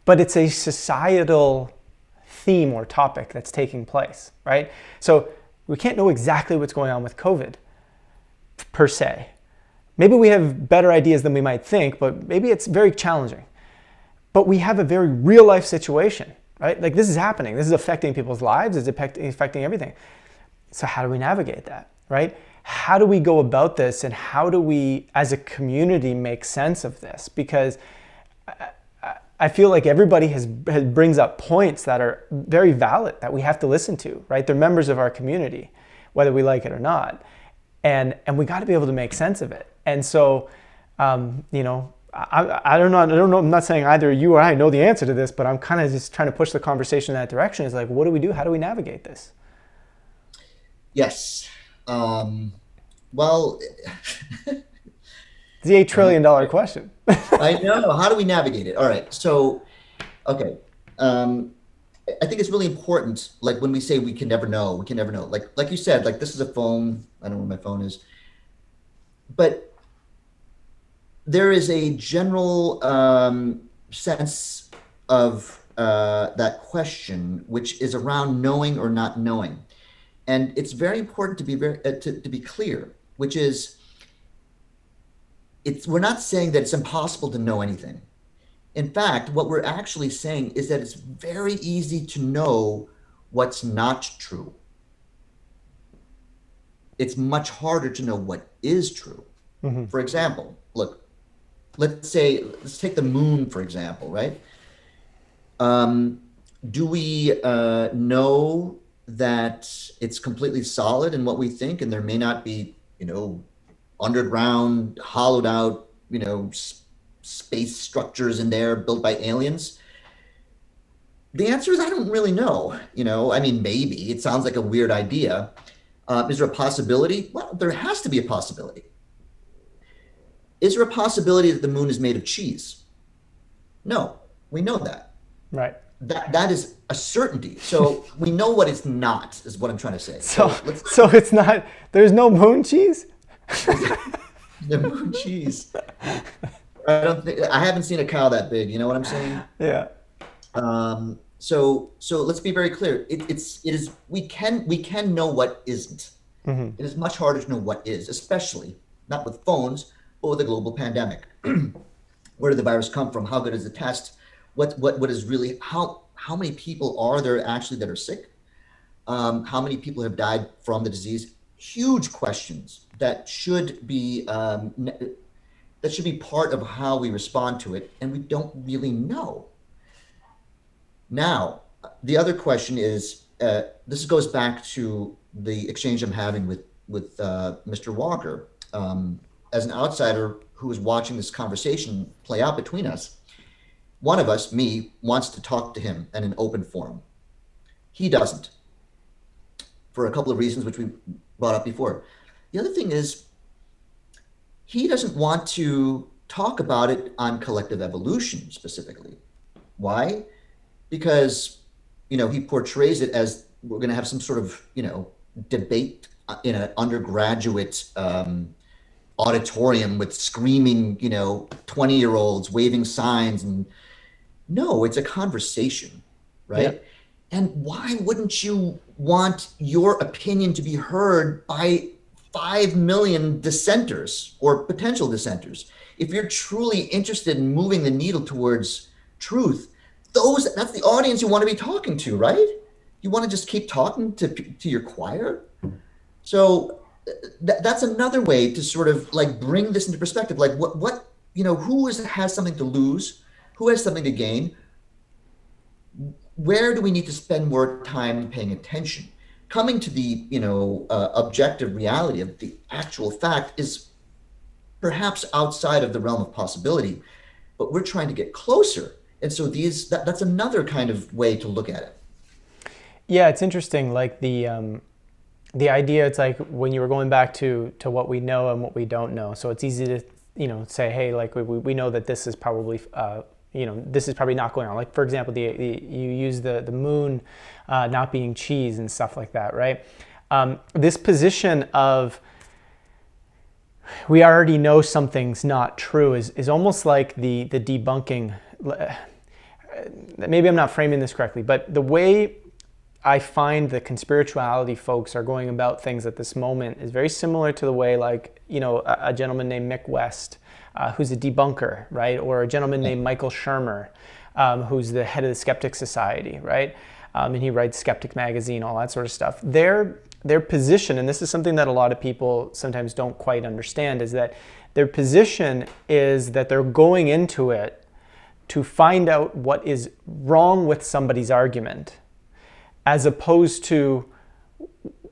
but it's a societal theme or topic that's taking place, right? So we can't know exactly what's going on with COVID, per se. Maybe we have better ideas than we might think, but maybe it's very challenging. But we have a very real life situation, right? Like, this is happening. This is affecting people's lives. It's affecting everything. So how do we navigate that, right? How do we go about this, and how do we, as a community, make sense of this? Because I feel like everybody brings up points that are very valid that we have to listen to, right? They're members of our community, whether we like it or not. And we got to be able to make sense of it. And so, you know, I don't know. I'm not saying either you or I know the answer to this, but I'm kind of just trying to push the conversation in that direction. Is like, what do we do? How do we navigate this? Yes. Well, it's the $8 trillion question. I know. How do we navigate it? All right. So, okay. I think it's really important. Like when we say we can never know, we can never know. Like you said, like this is a phone. I don't know where my phone is, but there is a general sense of that question, which is around knowing or not knowing, and it's very important to be to be clear, which is we're not saying that it's impossible to know anything. In fact, what we're actually saying is that it's very easy to know what's not true. It's much harder to know what is true. Mm-hmm. For example, look, let's take the moon, for example, right? Do we know that it's completely solid in what we think, and there may not be, you know, underground, hollowed out, you know, space structures in there built by aliens? The answer is I don't really know. You know, I mean, maybe it sounds like a weird idea. Is there a possibility? Well, there has to be a possibility. Is there a possibility that the moon is made of cheese? No, we know that. Right. That is a certainty. So we know what it's not, is what I'm trying to say. So it's not, there's no moon cheese? The moon cheese. I haven't seen a cow that big. You know what I'm saying? Yeah. So let's be very clear. It is we can know what isn't. Mm-hmm. It is much harder to know what is, especially not with phones, but with a global pandemic. Where did the virus come from? How good is the test? What is really how many people are there actually that are sick? How many people have died from the disease? Huge questions that should be part of how we respond to it, and we don't really know. Now, the other question is, this goes back to the exchange I'm having with Mr. Walker. As an outsider who is watching this conversation play out between us, one of us, me, wants to talk to him in an open forum. He doesn't, for a couple of reasons which we brought up before. The other thing is, he doesn't want to talk about it on collective evolution specifically. Why? Because, you know, he portrays it as we're going to have some sort of, you know, debate in an undergraduate auditorium with screaming, you know, 20-year-olds waving signs. And no, it's a conversation, right? Yeah. And why wouldn't you want your opinion to be heard by 5 million dissenters or potential dissenters? If you're truly interested in moving the needle towards truth, that's the audience you want to be talking to, right? You want to just keep talking to your choir? So that's another way to sort of like bring this into perspective. Like what you know, who has something to lose? Who has something to gain? Where do we need to spend more time paying attention? Coming to the, you know, objective reality of the actual fact is perhaps outside of the realm of possibility, but we're trying to get closer. And so that's another kind of way to look at it. Yeah, it's interesting. Like the idea, it's like when you were going back to what we know and what we don't know. So it's easy to, you know, say, hey, like we know that this is probably, you know, this is probably not going on. Like, for example, you use the moon not being cheese and stuff like that, right? This position of we already know something's not true is almost like the debunking. Maybe I'm not framing this correctly, but the way I find the conspirituality folks are going about things at this moment is very similar to the way, like, you know, a gentleman named Mick West, who's a debunker, right? Or a gentleman named Michael Shermer, who's the head of the Skeptic Society, right? And he writes Skeptic Magazine, all that sort of stuff. Their position, and this is something that a lot of people sometimes don't quite understand, is that their position is that they're going into it to find out what is wrong with somebody's argument, as opposed to,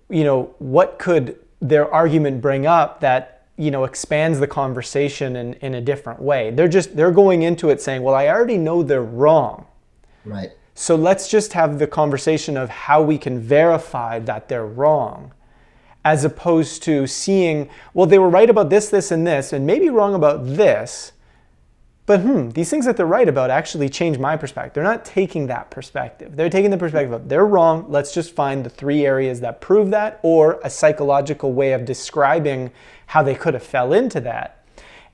what could their argument bring up that, expands the conversation in a different way. They're going into it saying, well, I already know they're wrong. Right. So let's just have the conversation of how we can verify that they're wrong, as opposed to seeing, well, they were right about this, this, and this, and maybe wrong about this, but these things that they're right about actually change my perspective. They're not taking that perspective. They're taking the perspective of they're wrong. Let's just find the 3 areas that prove that, or a psychological way of describing how they could have fell into that.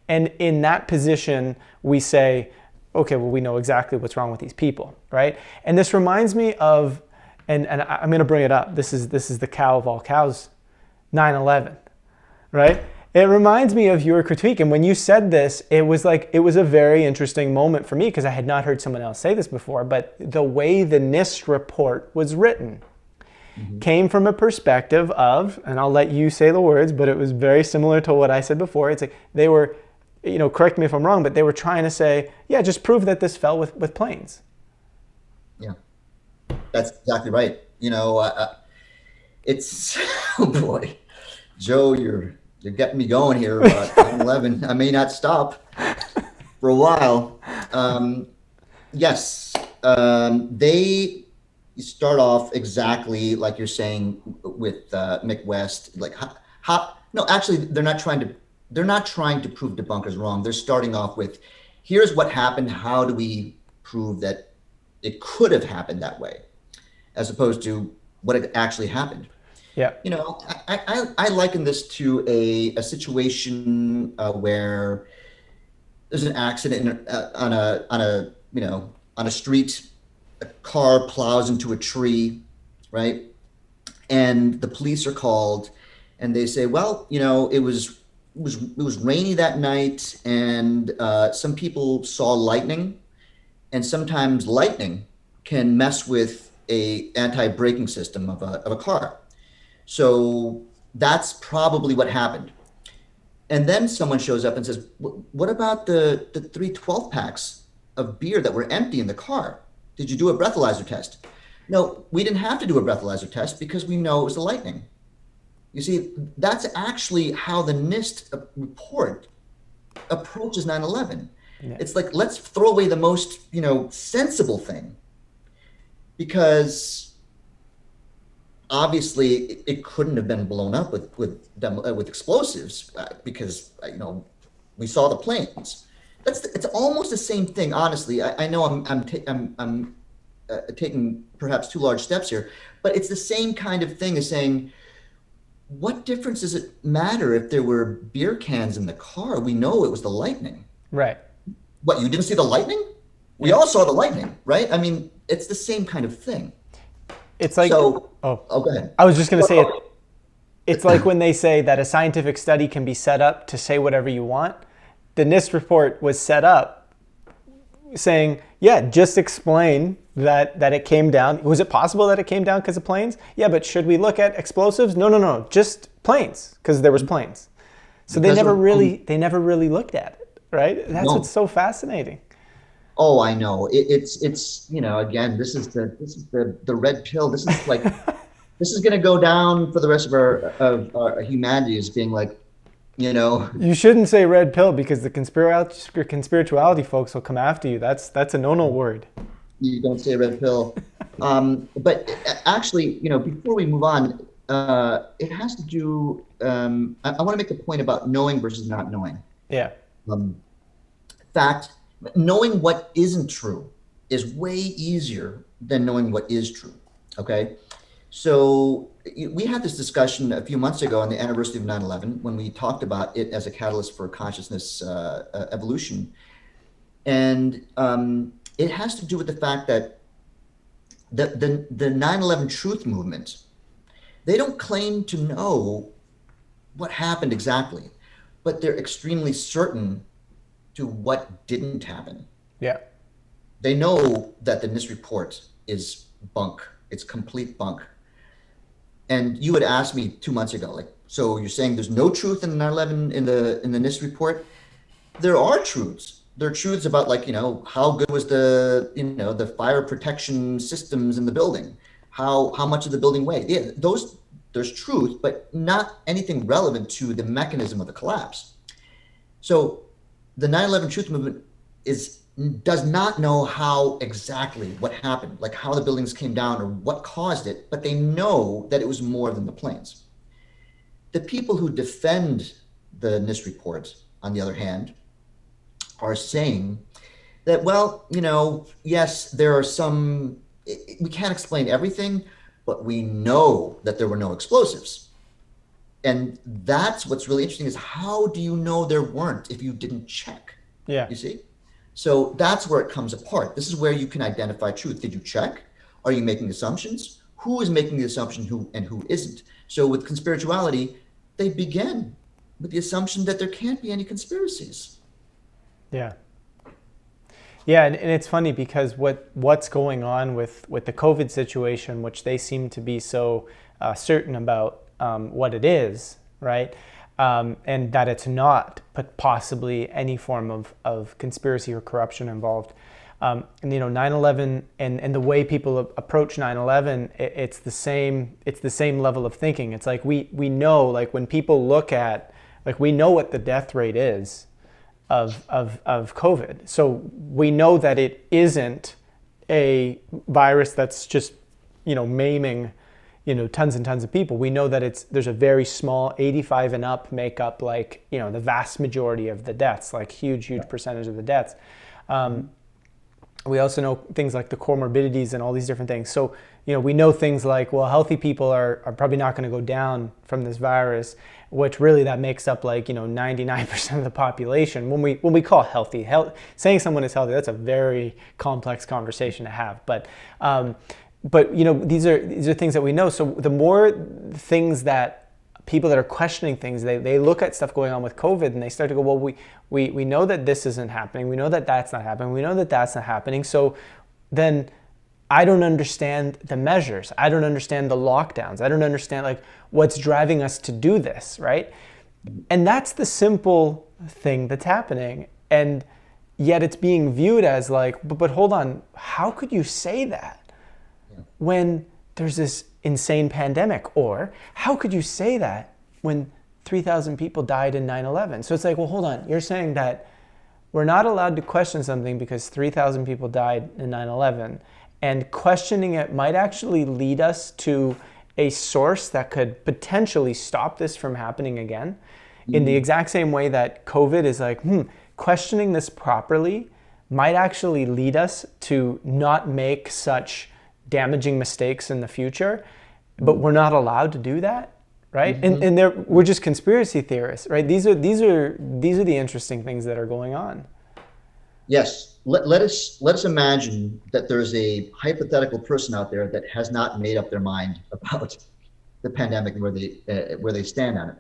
And in that position, we say, okay, well, we know exactly what's wrong with these people, right? And this reminds me of, and I'm going to bring it up. This is the cow of all cows, 9/11, right? It reminds me of your critique. And when you said this, it was a very interesting moment for me, because I had not heard someone else say this before, but the way the NIST report was written came from a perspective of, and I'll let you say the words, but it was very similar to what I said before. It's like they were, correct me if I'm wrong, but they were trying to say, yeah, just prove that this fell with planes. Yeah, that's exactly right. It's, oh boy, Joe, you're getting me going here about 9/11. I may not stop for a while. Yes, they start off exactly like you're saying with Mick West. Like, no, actually, they're not trying to prove debunkers wrong. They're starting off with, here's what happened. How do we prove that it could have happened that way, as opposed to what had actually happened? Yeah. I liken this to a situation where there's an accident on a street. A car plows into a tree, right? And the police are called, and they say, well, it was rainy that night, and some people saw lightning, and sometimes lightning can mess with a anti-braking system of a car. So that's probably what happened. And then someone shows up and says, what about the 3 12-packs of beer that were empty in the car? Did you do a breathalyzer test? No, we didn't have to do a breathalyzer test because we know it was the lightning. You see, that's actually how the NIST report approaches 9/11. Yeah. It's like, let's throw away the most, sensible thing, because obviously it couldn't have been blown up with explosives because we saw the planes. It's almost the same thing, honestly. I know I'm taking perhaps too large steps here, but it's the same kind of thing as saying, what difference does it matter if there were beer cans in the car? We know it was the lightning. Right. What, you didn't see the lightning? We all saw the lightning, right? I mean, it's the same kind of thing. It's like, go ahead. I was just going to say it's like when they say that a scientific study can be set up to say whatever you want. The NIST report was set up saying, yeah, just explain that it came down. Was it possible that it came down because of planes? Yeah, but should we look at explosives? No, just planes, because there was planes. So they never really looked at it, right? That's what's so fascinating. Oh, I know. It's again, this is the red pill. This is like this is going to go down for the rest of our humanity as being like, You shouldn't say red pill, because the conspirituality folks will come after you. That's a no word. You don't say red pill. But actually, before we move on, it has to do. I want to make the point about knowing versus not knowing. Yeah. Fact. Knowing what isn't true is way easier than knowing what is true. Okay. So we had this discussion a few months ago on the anniversary of 9/11 when we talked about it as a catalyst for consciousness evolution. And it has to do with the fact that the 9/11 truth movement, they don't claim to know what happened exactly, but they're extremely certain to what didn't happen. Yeah. They know that the NIST report is bunk. It's complete bunk. And you had asked me 2 months ago, like, so you're saying there's no truth in 9/11 in the NIST report? There are truths. There are truths about, like, how good was the fire protection systems in the building, how much of the building weighed. Yeah, those, there's truth, but not anything relevant to the mechanism of the collapse. So the 9/11 truth movement does not know how exactly what happened, like how the buildings came down or what caused it, but they know that it was more than the planes. The people who defend the NIST report, on the other hand, are saying that, well, yes, there are some, we can't explain everything, but we know that there were no explosives. And that's what's really interesting, is how do you know there weren't if you didn't check? Yeah. You see? So that's where it comes apart. This is where you can identify truth. Did you check? Are you making assumptions? Who is making the assumption, who isn't? So with conspirituality, they begin with the assumption that there can't be any conspiracies. Yeah. Yeah, and it's funny because what's going on with the COVID situation, which they seem to be so certain about what it is, right? And that it's not, but possibly any form of conspiracy or corruption involved. And 9/11 and the way people approach 9/11, it's the same level of thinking. It's like we know, like when people look at, like we know what the death rate is of COVID. So we know that it isn't a virus that's just maiming tons and tons of people. We know that there's a very small 85 and up make up, like the vast majority of the deaths, like huge percentage of the deaths. We also know things like the comorbidities and all these different things. So we know things like, well, healthy people are probably not going to go down from this virus, which really that makes up like 99% of the population. When we call healthy, saying someone is healthy, that's a very complex conversation to have. But these are things that we know. So the more things that people that are questioning things, they look at stuff going on with COVID and they start to go, well, we know that this isn't happening. We know that that's not happening. We know that that's not happening. So then I don't understand the measures. I don't understand the lockdowns. I don't understand like what's driving us to do this, right? And that's the simple thing that's happening. And yet it's being viewed as like, but hold on, how could you say that when there's this insane pandemic? Or how could you say that when 3,000 people died in 9/11? So it's like, well, hold on. You're saying that we're not allowed to question something because 3,000 people died in 9/11, and questioning it might actually lead us to a source that could potentially stop this from happening again. In the exact same way that COVID is like, questioning this properly might actually lead us to not make such damaging mistakes in the future, but we're not allowed to do that, right? And we're just conspiracy theorists, right? These are the interesting things that are going on. Yes, let us imagine that there's a hypothetical person out there that has not made up their mind about the pandemic and where they stand on it.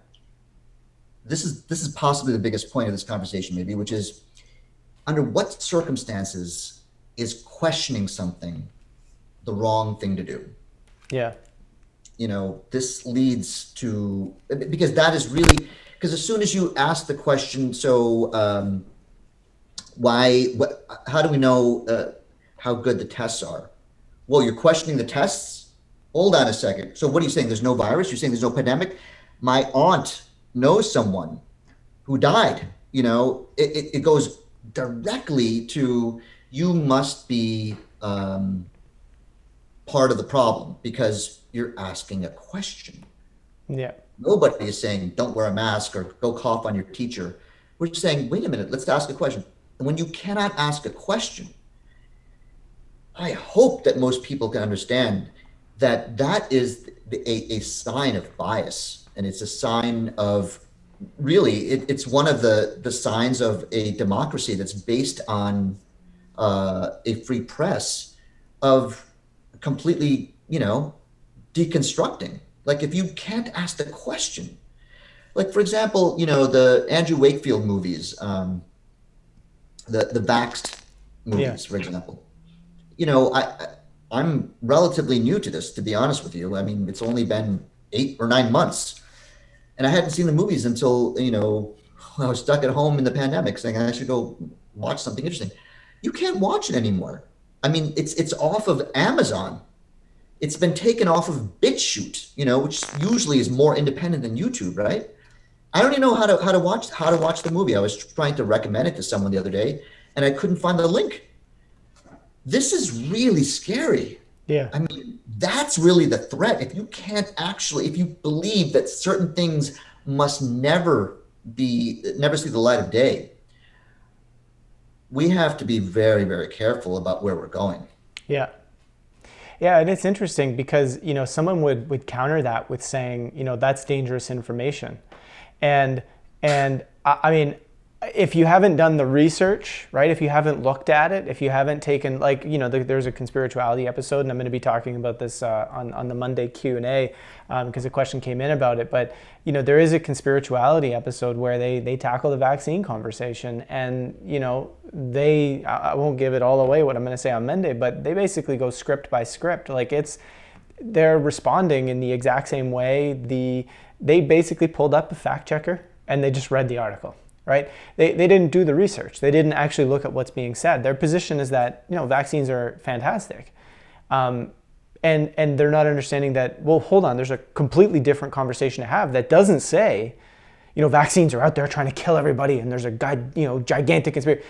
This is possibly the biggest point of this conversation, maybe, which is, under what circumstances is questioning something the wrong thing to do? Yeah. This leads to, because that is really, because as soon as you ask the question, so how do we know how good the tests are? Well, you're questioning the tests? Hold on a second. So what are you saying? There's no virus? You're saying there's no pandemic? My aunt knows someone who died. It goes directly to, you must be part of the problem because you're asking a question. Yeah. Nobody is saying don't wear a mask or go cough on your teacher. We're saying, wait a minute, let's ask a question. And when you cannot ask a question, I hope that most people can understand that that is a sign of bias, and it's a sign of, really, it's one of the signs of a democracy that's based on a free press, of completely, deconstructing. Like, if you can't ask the question, like, for example, the Andrew Wakefield movies, the Vaxxed movies, for example. I'm relatively new to this, to be honest with you. I mean, it's only been 8 or 9 months, and I hadn't seen the movies until, I was stuck at home in the pandemic, saying I should go watch something interesting. You can't watch it anymore. I mean, it's off of Amazon. It's been taken off of BitChute, which usually is more independent than YouTube, right? I don't even know how to watch the movie. I was trying to recommend it to someone the other day, and I couldn't find the link. This is really scary. Yeah. I mean, that's really the threat. If you believe that certain things must never see the light of day, we have to be very, very careful about where we're going. Yeah. Yeah, and it's interesting because, someone would counter that with saying, that's dangerous information. And I mean, if you haven't done the research, right? If you haven't looked at it, if you haven't taken, there's a Conspirituality episode, and I'm going to be talking about this on the Monday Q&A because a question came in about it. But, there is a Conspirituality episode where they tackle the vaccine conversation, and, I won't give it all away what I'm going to say on Monday, but they basically go script by script. They're responding in the exact same way. They basically pulled up a fact checker and they just read the article. Right? They didn't do the research. They didn't actually look at what's being said. Their position is that, vaccines are fantastic. And they're not understanding that, well, hold on, there's a completely different conversation to have that doesn't say, vaccines are out there trying to kill everybody and there's a gigantic conspiracy.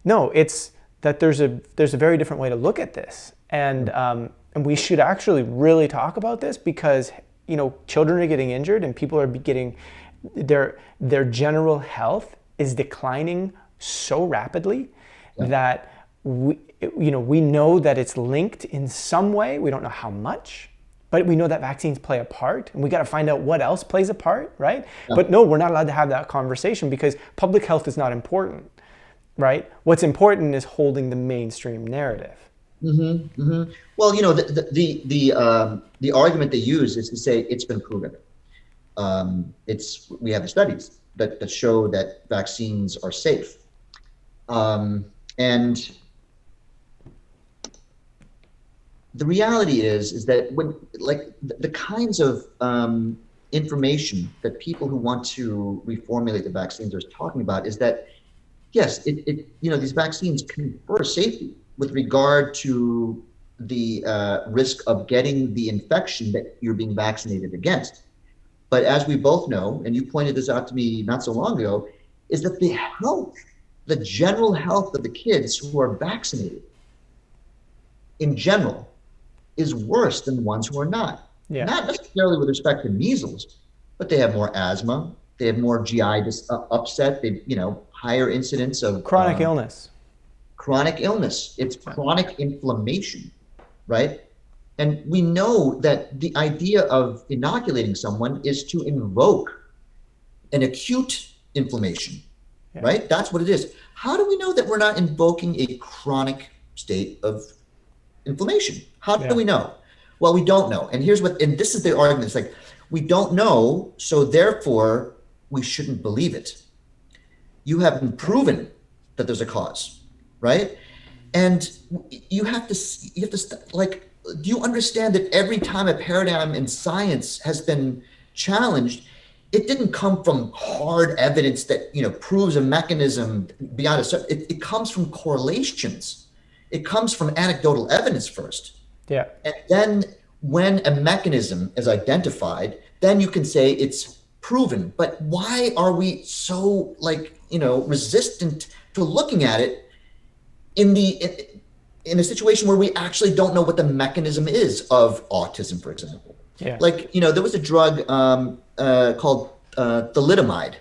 No, it's that there's a very different way to look at this. And we should actually really talk about this because, children are getting injured and people are getting, their general health is declining so rapidly that we know that it's linked in some way. We don't know how much, but we know that vaccines play a part, and we got to find out what else plays a part, right? Yeah. But no, we're not allowed to have that conversation because public health is not important, right? What's important is holding the mainstream narrative. Mm-hmm, mm-hmm. Well, the argument they use is to say it's been proven. We have the studies that show that vaccines are safe. And the reality is that when the kinds of information that people who want to reformulate the vaccines are talking about is that, yes, these vaccines confer safety with regard to the risk of getting the infection that you're being vaccinated against. But as we both know, and you pointed this out to me not so long ago, is that the general health of the kids who are vaccinated in general is worse than the ones who are not. Yeah. Not necessarily with respect to measles, but they have more asthma, they have more GI upset, they higher incidence of chronic illness. Chronic illness. It's chronic inflammation, right? And we know that the idea of inoculating someone is to invoke an acute inflammation, right? That's what it is. How do we know that we're not invoking a chronic state of inflammation? How do we know? Well, we don't know. And this is the argument. It's like, we don't know, so therefore we shouldn't believe it. You haven't proven that there's a cause, right? And you have to do you understand that every time a paradigm in science has been challenged, it didn't come from hard evidence that proves a mechanism beyond a certain. It comes from correlations. It comes from anecdotal evidence first. Yeah. And then when a mechanism is identified, then you can say it's proven. But why are we so resistant to looking at it in a situation where we actually don't know what the mechanism is of autism, for example? Yeah. There was a drug called thalidomide. Are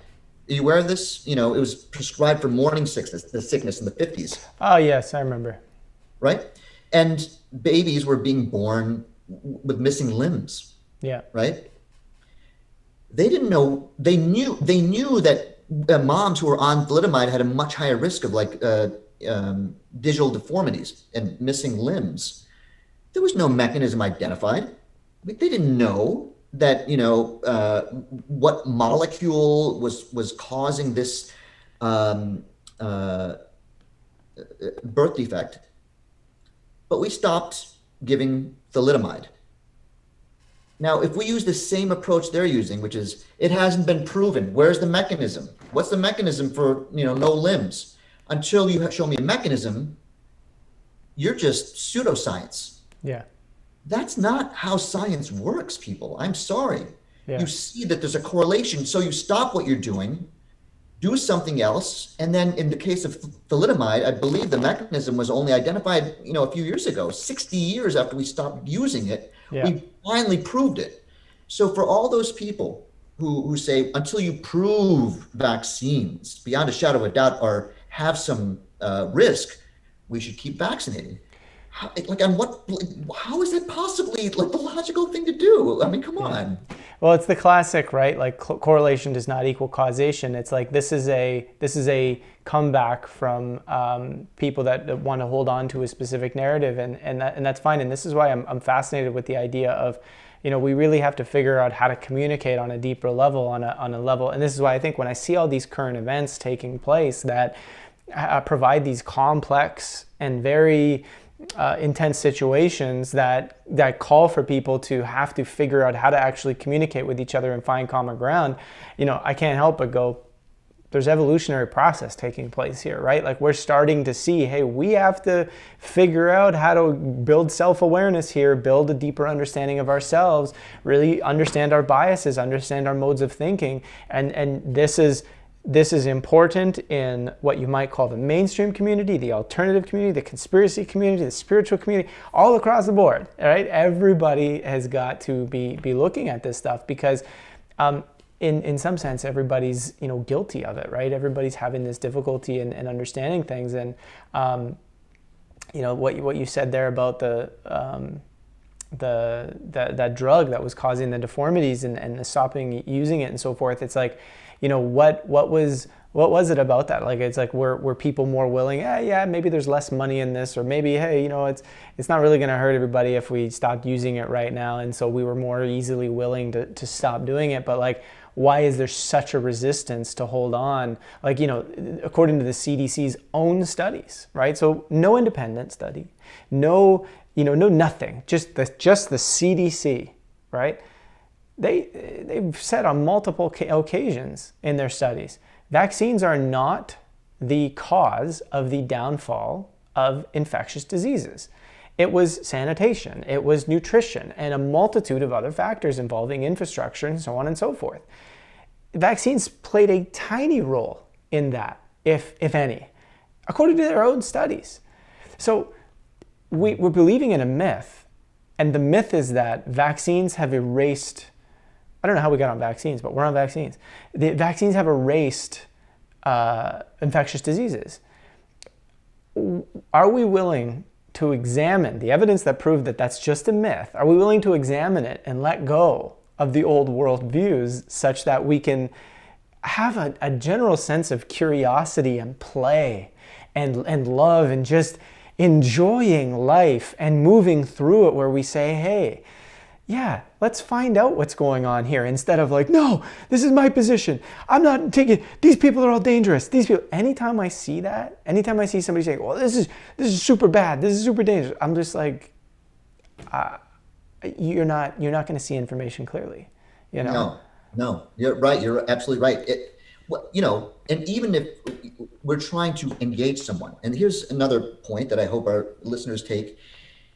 you aware of this? It was prescribed for morning sickness in the 50s. Oh, yes, I remember. Right? And babies were being born with missing limbs. Yeah. Right? They didn't know, they knew that moms who were on thalidomide had a much higher risk of digital deformities and missing limbs. There was no mechanism identified. They didn't know that what molecule was causing this birth defect. But we stopped giving thalidomide. Now, if we use the same approach they're using, which is it hasn't been proven, where's the mechanism? What's the mechanism for no limbs? until you show me a mechanism, you're just pseudoscience. Yeah. That's not how science works, people. I'm sorry. Yeah. You see that there's a correlation, so you stop what you're doing, do something else, and then in the case of thalidomide, I believe the mechanism was only identified, a few years ago, 60 years after we stopped using it, Yeah. we finally proved it. So for all those people who say until you prove vaccines beyond a shadow of a doubt or have some risk, we should keep vaccinating. How is that possibly like the logical thing to do? I mean, come on. Well, it's the classic, right? Like correlation does not equal causation. It's like this is a comeback from people that want to hold on to a specific narrative, and that's fine. And this is why I'm fascinated with the idea of, we really have to figure out how to communicate on a deeper level, on a level. And this is why I think when I see all these current events taking place that provide these complex and very intense situations that call for people to have to figure out how to actually communicate with each other and find common ground, I can't help but go, there's evolutionary process taking place here, right? Like we're starting to see, hey, we have to figure out how to build self-awareness here, build a deeper understanding of ourselves, really understand our biases, understand our modes of thinking, and this is important in what you might call the mainstream community, the alternative community, the conspiracy community, the spiritual community, all across the board, right? Everybody has got to be looking at this stuff because in some sense, everybody's, guilty of it, right? Everybody's having this difficulty in understanding things. And, what you said there about that drug that was causing the deformities and the stopping using it and so forth, it's like, what was it about that? Like, it's like, were people more willing? Yeah, maybe there's less money in this, or maybe, hey, it's not really going to hurt everybody if we stopped using it right now. And so we were more easily willing to stop doing it. But like, why is there such a resistance to hold on? Like, according to the CDC's own studies, right? So no independent study, no nothing, just the CDC, right? They've said on multiple occasions in their studies, vaccines are not the cause of the downfall of infectious diseases. It was sanitation, it was nutrition, and a multitude of other factors involving infrastructure and so on and so forth. Vaccines played a tiny role in that, if any, according to their own studies. So we're believing in a myth, and the myth is that vaccines have erased, I don't know how we got on vaccines, but we're on vaccines. The vaccines have erased infectious diseases. Are we willing to examine the evidence that proved that that's just a myth? Are we willing to examine it and let go of the old world views such that we can have a general sense of curiosity and play and love and just enjoying life and moving through it, where we say, hey, yeah, let's find out what's going on here, instead of like, no, this is my position. I'm not taking, these people are all dangerous. These people, anytime I see that, anytime I see somebody saying, well, this is super bad, this is super dangerous, I'm just like, you're not going to see information clearly, No, you're right. You're absolutely right. And even if we're trying to engage someone, and here's another point that I hope our listeners take,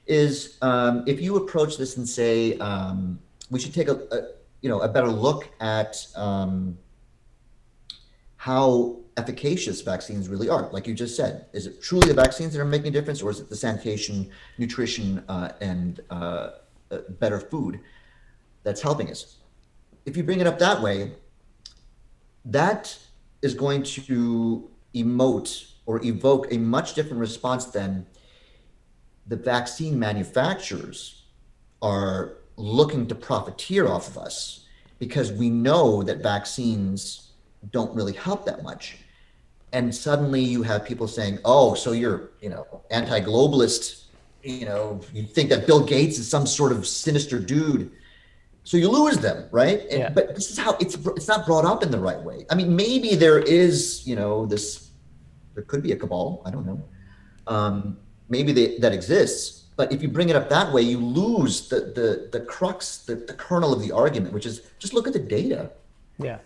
is if you approach this and say, we should take a better look at how efficacious vaccines really are. Like you just said, is it truly the vaccines that are making a difference, or is it the sanitation, nutrition, and better food that's helping us? If you bring it up that way, that is going to emote or evoke a much different response than the vaccine manufacturers are looking to profiteer off of us, because we know that vaccines don't really help that much. And suddenly you have people saying, oh, so you're, anti-globalist, you think that Bill Gates is some sort of sinister dude. So you lose them, right? Yeah. But this is how it's not brought up in the right way. I mean, maybe there is, there could be a cabal, I don't know. Maybe that exists, but if you bring it up that way, you lose the crux, the kernel of the argument, which is just look at the data. Yeah.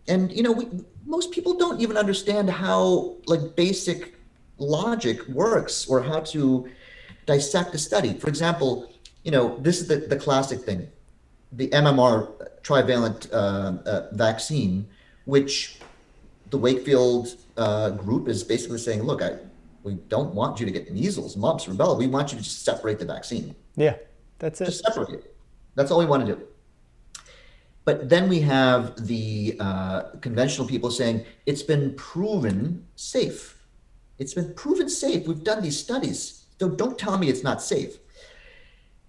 And most people don't even understand how like basic logic works or how to dissect a study. For example, this is the classic thing, the MMR trivalent vaccine, which the Wakefield group is basically saying, look, we don't want you to get measles, mumps, rubella. We want you to just separate the vaccine. Yeah, that's it. Just separate it. That's all we want to do. But then we have the conventional people saying it's been proven safe. It's been proven safe. We've done these studies. So don't tell me it's not safe.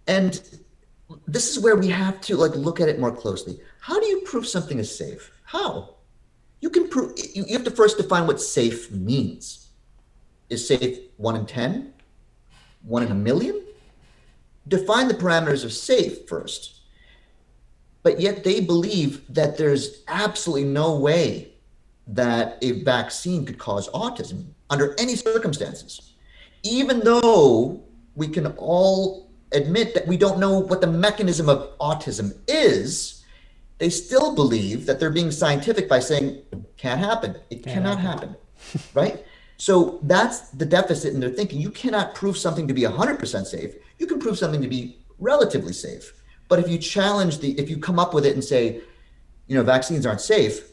And this is where we have to like look at it more closely. How do you prove something is safe? How? You can prove. You have to first define what safe means. Is safe 1 in 10? 1 in a million? Define the parameters of safe first. But yet they believe that there's absolutely no way that a vaccine could cause autism under any circumstances. Even though we can all admit that we don't know what the mechanism of autism is, they still believe that they're being scientific by saying, can't happen. It cannot happen, right? So that's the deficit in their thinking. You cannot prove something to be 100% safe. You can prove something to be relatively safe. But if you challenge if you come up with it and say, vaccines aren't safe,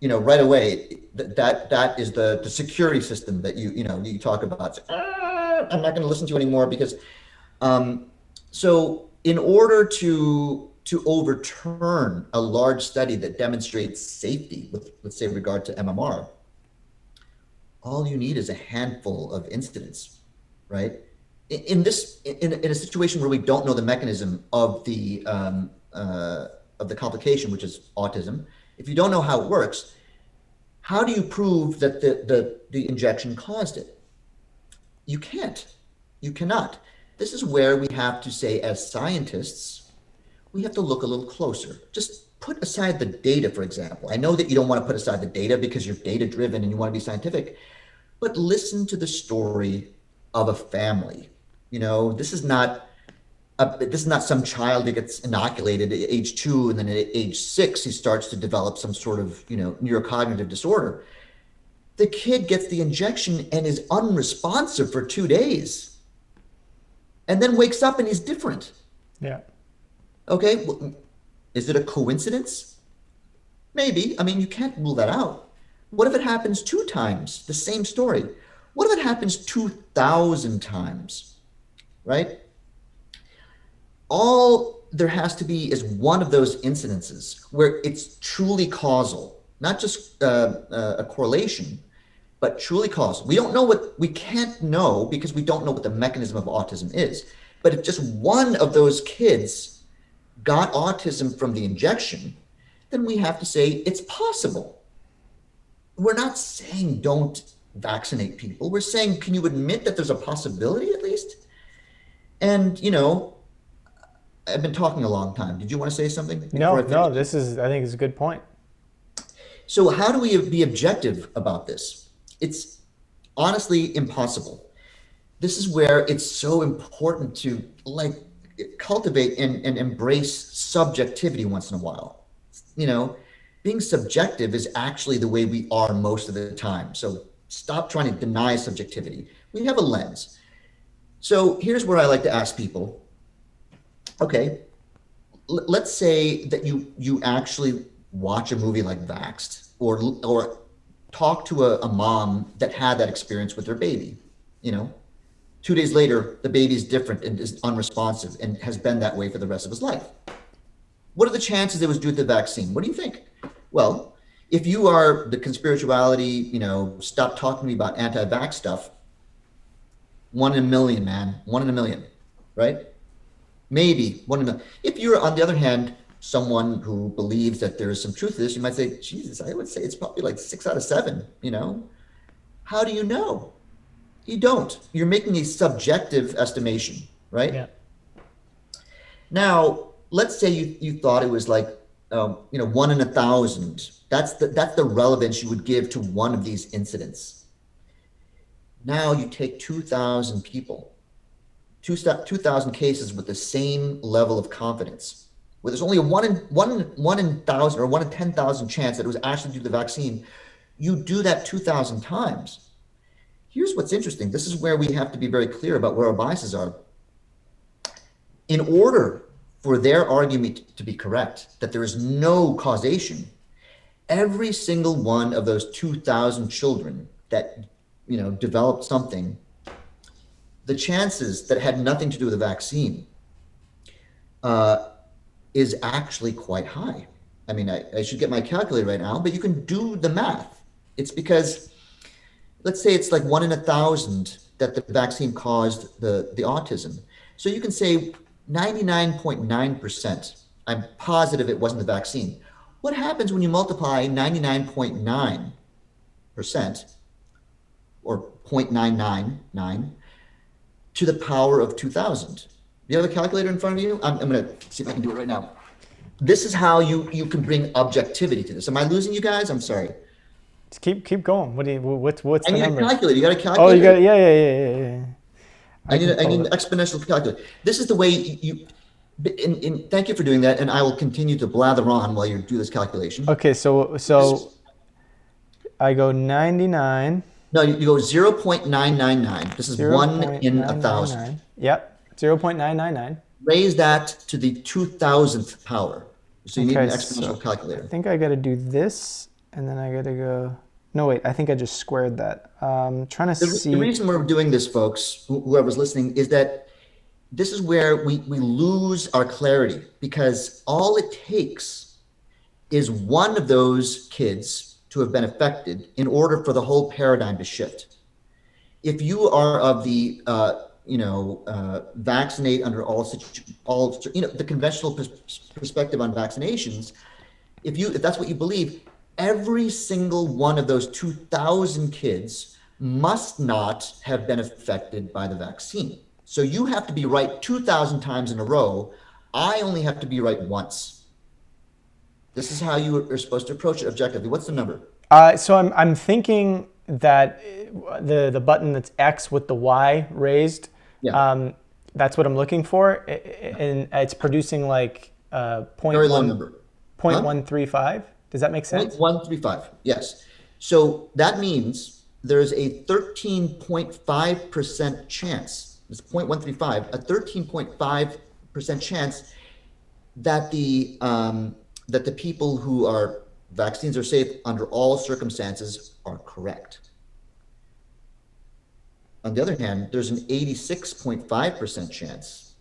right away, that is the security system that you talk about. I'm not going to listen to you anymore because, so in order to overturn a large study that demonstrates safety with, let's say, regard to MMR, all you need is a handful of incidents, right? In a situation where we don't know the mechanism of the complication, which is autism, if you don't know how it works, how do you prove that the injection caused it? You can't. You cannot. This is where we have to say, as scientists, we have to look a little closer. Just put aside the data, for example. I know that you don't want to put aside the data because you're data-driven and you want to be scientific, but listen to the story of a family. This is not some child that gets inoculated at age 2 and then at age 6 he starts to develop some sort of neurocognitive disorder. The kid gets the injection and is unresponsive for 2 days, and then wakes up and he's different. Yeah. Okay. Well, is it a coincidence? Maybe. I mean, you can't rule that out. What if it happens 2 times? The same story. What if it happens 2,000 times? Right? All there has to be is one of those incidences where it's truly causal, not just a correlation, but truly causal. We can't know because we don't know what the mechanism of autism is. But if just one of those kids got autism from the injection, then we have to say it's possible. We're not saying don't vaccinate people. We're saying, can you admit that there's a possibility at least? And, I've been talking a long time. Did you want to say something? No, I think it's a good point. So how do we be objective about this? It's honestly impossible. This is where it's so important to cultivate and embrace subjectivity once in a while. Being subjective is actually the way we are most of the time. So stop trying to deny subjectivity. We have a lens. So here's where I like to ask people, okay, let's say that you actually watch a movie like Vaxxed or talk to a mom that had that experience with their baby. 2 days later, the baby's different and is unresponsive and has been that way for the rest of his life. What are the chances it was due to the vaccine? What do you think? Well, if you are the conspirituality, stop talking to me about anti-vax stuff, 1 in a million, man. 1 in a million, right? Maybe 1 in a million. If you're, on the other hand, someone who believes that there is some truth to this, you might say, Jesus, I would say it's probably like 6 out of 7, How do you know? You don't. You're making a subjective estimation, right? Yeah. Now, let's say you thought it was like, 1 in 1,000. That's the relevance you would give to one of these incidents. Now you take 2,000 people, 2,000 cases with the same level of confidence, where there's only a one in thousand or 1 in 10,000 chance that it was actually due to the vaccine, you do that 2,000 times. Here's what's interesting. This is where we have to be very clear about where our biases are. In order for their argument to be correct, that there is no causation, every single one of those 2,000 children that, developed something, the chances that had nothing to do with the vaccine is actually quite high. I mean, I should get my calculator right now, but you can do the math. It's because, let's say it's like 1 in 1,000 that the vaccine caused the autism. So you can say 99.9%, I'm positive it wasn't the vaccine. What happens when you multiply 99.9% or 0.999 to the power of 2,000? Do you have a calculator in front of you? I'm going to see if I can do it right now. This is how you can bring objectivity to this. Am I losing you guys? I'm sorry. Just keep going. What's the number? I need a calculator. You got a calculator? Oh, you got it. Yeah. I need an exponential calculator. This is the way you thank you for doing that, and I will continue to blather on while you do this calculation. Okay, so I go 99. No, you go 0.999. This is 1 in 1,000. Yep, 0.999. Raise that to the 2,000th power. So you need an exponential calculator. I think I got to do this, and then I got to go. No, wait, I think I just squared that. Trying to see. The reason we're doing this, folks, whoever's listening, is that this is where we lose our clarity, because all it takes is one of those kids to have been affected in order for the whole paradigm to shift. If you are of the, vaccinate under all, the conventional perspective on vaccinations, if that's what you believe, every single one of those 2,000 kids must not have been affected by the vaccine. So you have to be right 2,000 times in a row. I only have to be right once. This is how you are supposed to approach it objectively. What's the number? So I'm thinking that the button that's X with the Y raised, that's what I'm looking for, and it's producing like very low number. 0.135. Does that make sense? 0.135, yes. So that means there's a 13.5% chance, it's 0.135, a 13.5% chance that the people who are vaccines are safe under all circumstances are correct. On the other hand, there's an 86.5% chance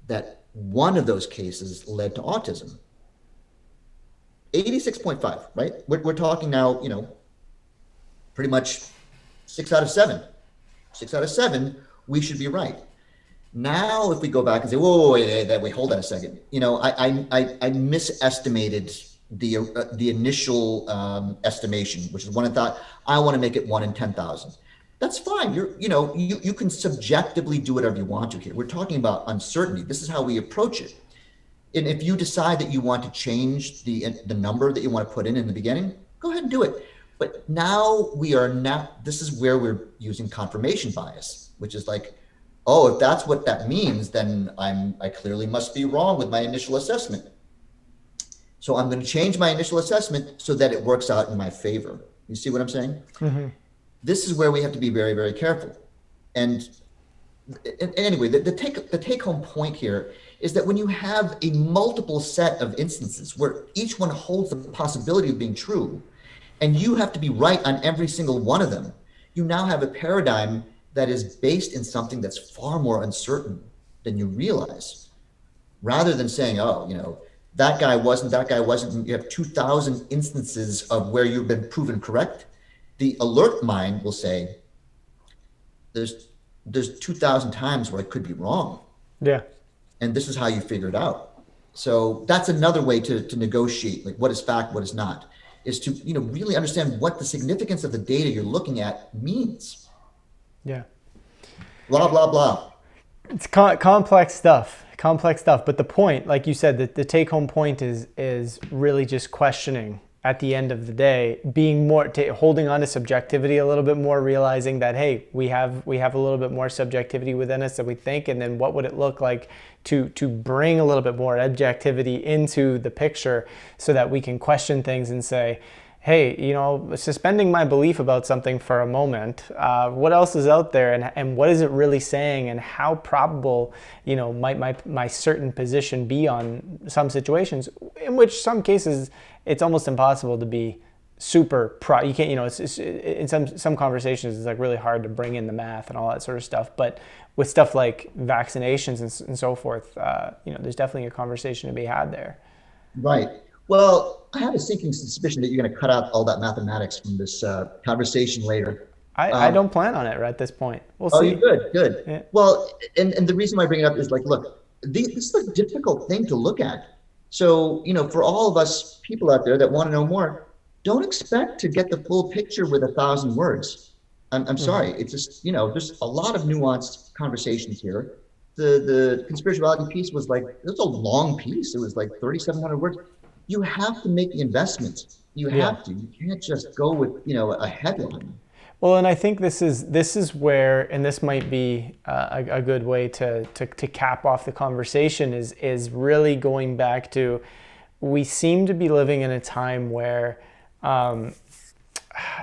that one of those cases led to autism. 86.5, right? We're talking now, pretty much 6 out of 7. 6 out of 7, we should be right. Now, if we go back and say, whoa, wait, hold on a second. I misestimated the initial estimation, which is 1 in thought. I want to make it 1 in 10,000. That's fine. You can subjectively do whatever you want to here. We're talking about uncertainty. This is how we approach it. And if you decide that you want to change the number that you want to put in the beginning, go ahead and do it. But now this is where we're using confirmation bias, which is like, oh, if that's what that means, then I clearly must be wrong with my initial assessment. So I'm going to change my initial assessment so that it works out in my favor. You see what I'm saying? Mm-hmm. This is where we have to be very, very careful. And anyway, the take home point here is that when you have a multiple set of instances where each one holds the possibility of being true, and you have to be right on every single one of them, you now have a paradigm that is based in something that's far more uncertain than you realize. Rather than saying, that guy wasn't, you have 2,000 instances of where you've been proven correct, the alert mind will say, there's 2,000 times where I could be wrong. Yeah. And this is how you figure it out. So that's another way to negotiate, like what is fact, what is not, is to really understand what the significance of the data you're looking at means. Yeah. Blah, blah, blah. It's complex stuff. But the point, like you said, the take-home point is really just questioning at the end of the day, being more holding on to subjectivity a little bit more, realizing that, hey, we have a little bit more subjectivity within us than we think, and then what would it look like to bring a little bit more objectivity into the picture so that we can question things and say, hey, suspending my belief about something for a moment, what else is out there, and what is it really saying, and how probable, might my certain position be on some situations, in which some cases it's almost impossible to be super you can't, it's in some conversations it's like really hard to bring in the math and all that sort of stuff, but with stuff like vaccinations and so forth, there's definitely a conversation to be had there. Right. Well, I have a sinking suspicion that you're going to cut out all that mathematics from this conversation later. I don't plan on it right at this point. We'll Oh, see. you good, good. Yeah. Well, and the reason why I bring it up is like, look, this is a difficult thing to look at. So, for all of us people out there that want to know more, don't expect to get the full picture with 1,000 words. I'm sorry. It's just, there's a lot of nuanced conversations here. The conspirituality piece was like, it was a long piece. It was like 3,700 words. You have to make the investment. You have to. You can't just go with, a headline. Well, and I think this is where, and this might be a good way to cap off the conversation, is really going back to, we seem to be living in a time where,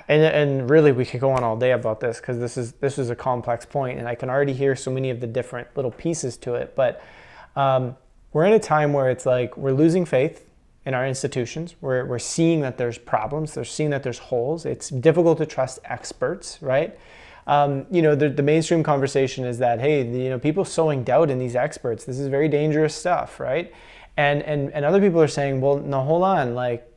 and really we could go on all day about this, because this is a complex point, and I can already hear so many of the different little pieces to it. But we're in a time where it's like we're losing faith in our institutions. We're seeing that there's problems. They're seeing that there's holes. It's difficult to trust experts, right? The mainstream conversation is that, hey, people sowing doubt in these experts, this is very dangerous stuff, right? And other people are saying, well, no, hold on, like,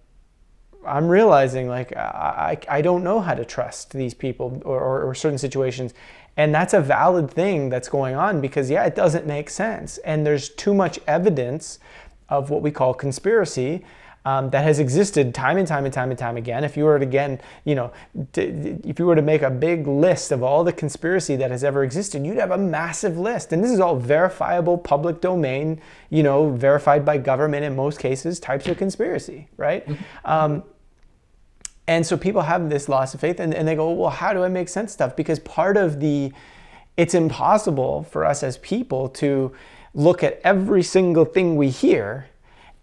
I'm realizing, like, I don't know how to trust these people or certain situations. And that's a valid thing that's going on, because, it doesn't make sense. And there's too much evidence of what we call conspiracy that has existed time and time and time and time again. If you were if you were to make a big list of all the conspiracy that has ever existed, you'd have a massive list. And this is all verifiable, public domain, verified by government in most cases, types of conspiracy, right? Mm-hmm. And so people have this loss of faith, and they go, well, how do I make sense of stuff? Because it's impossible for us as people to look at every single thing we hear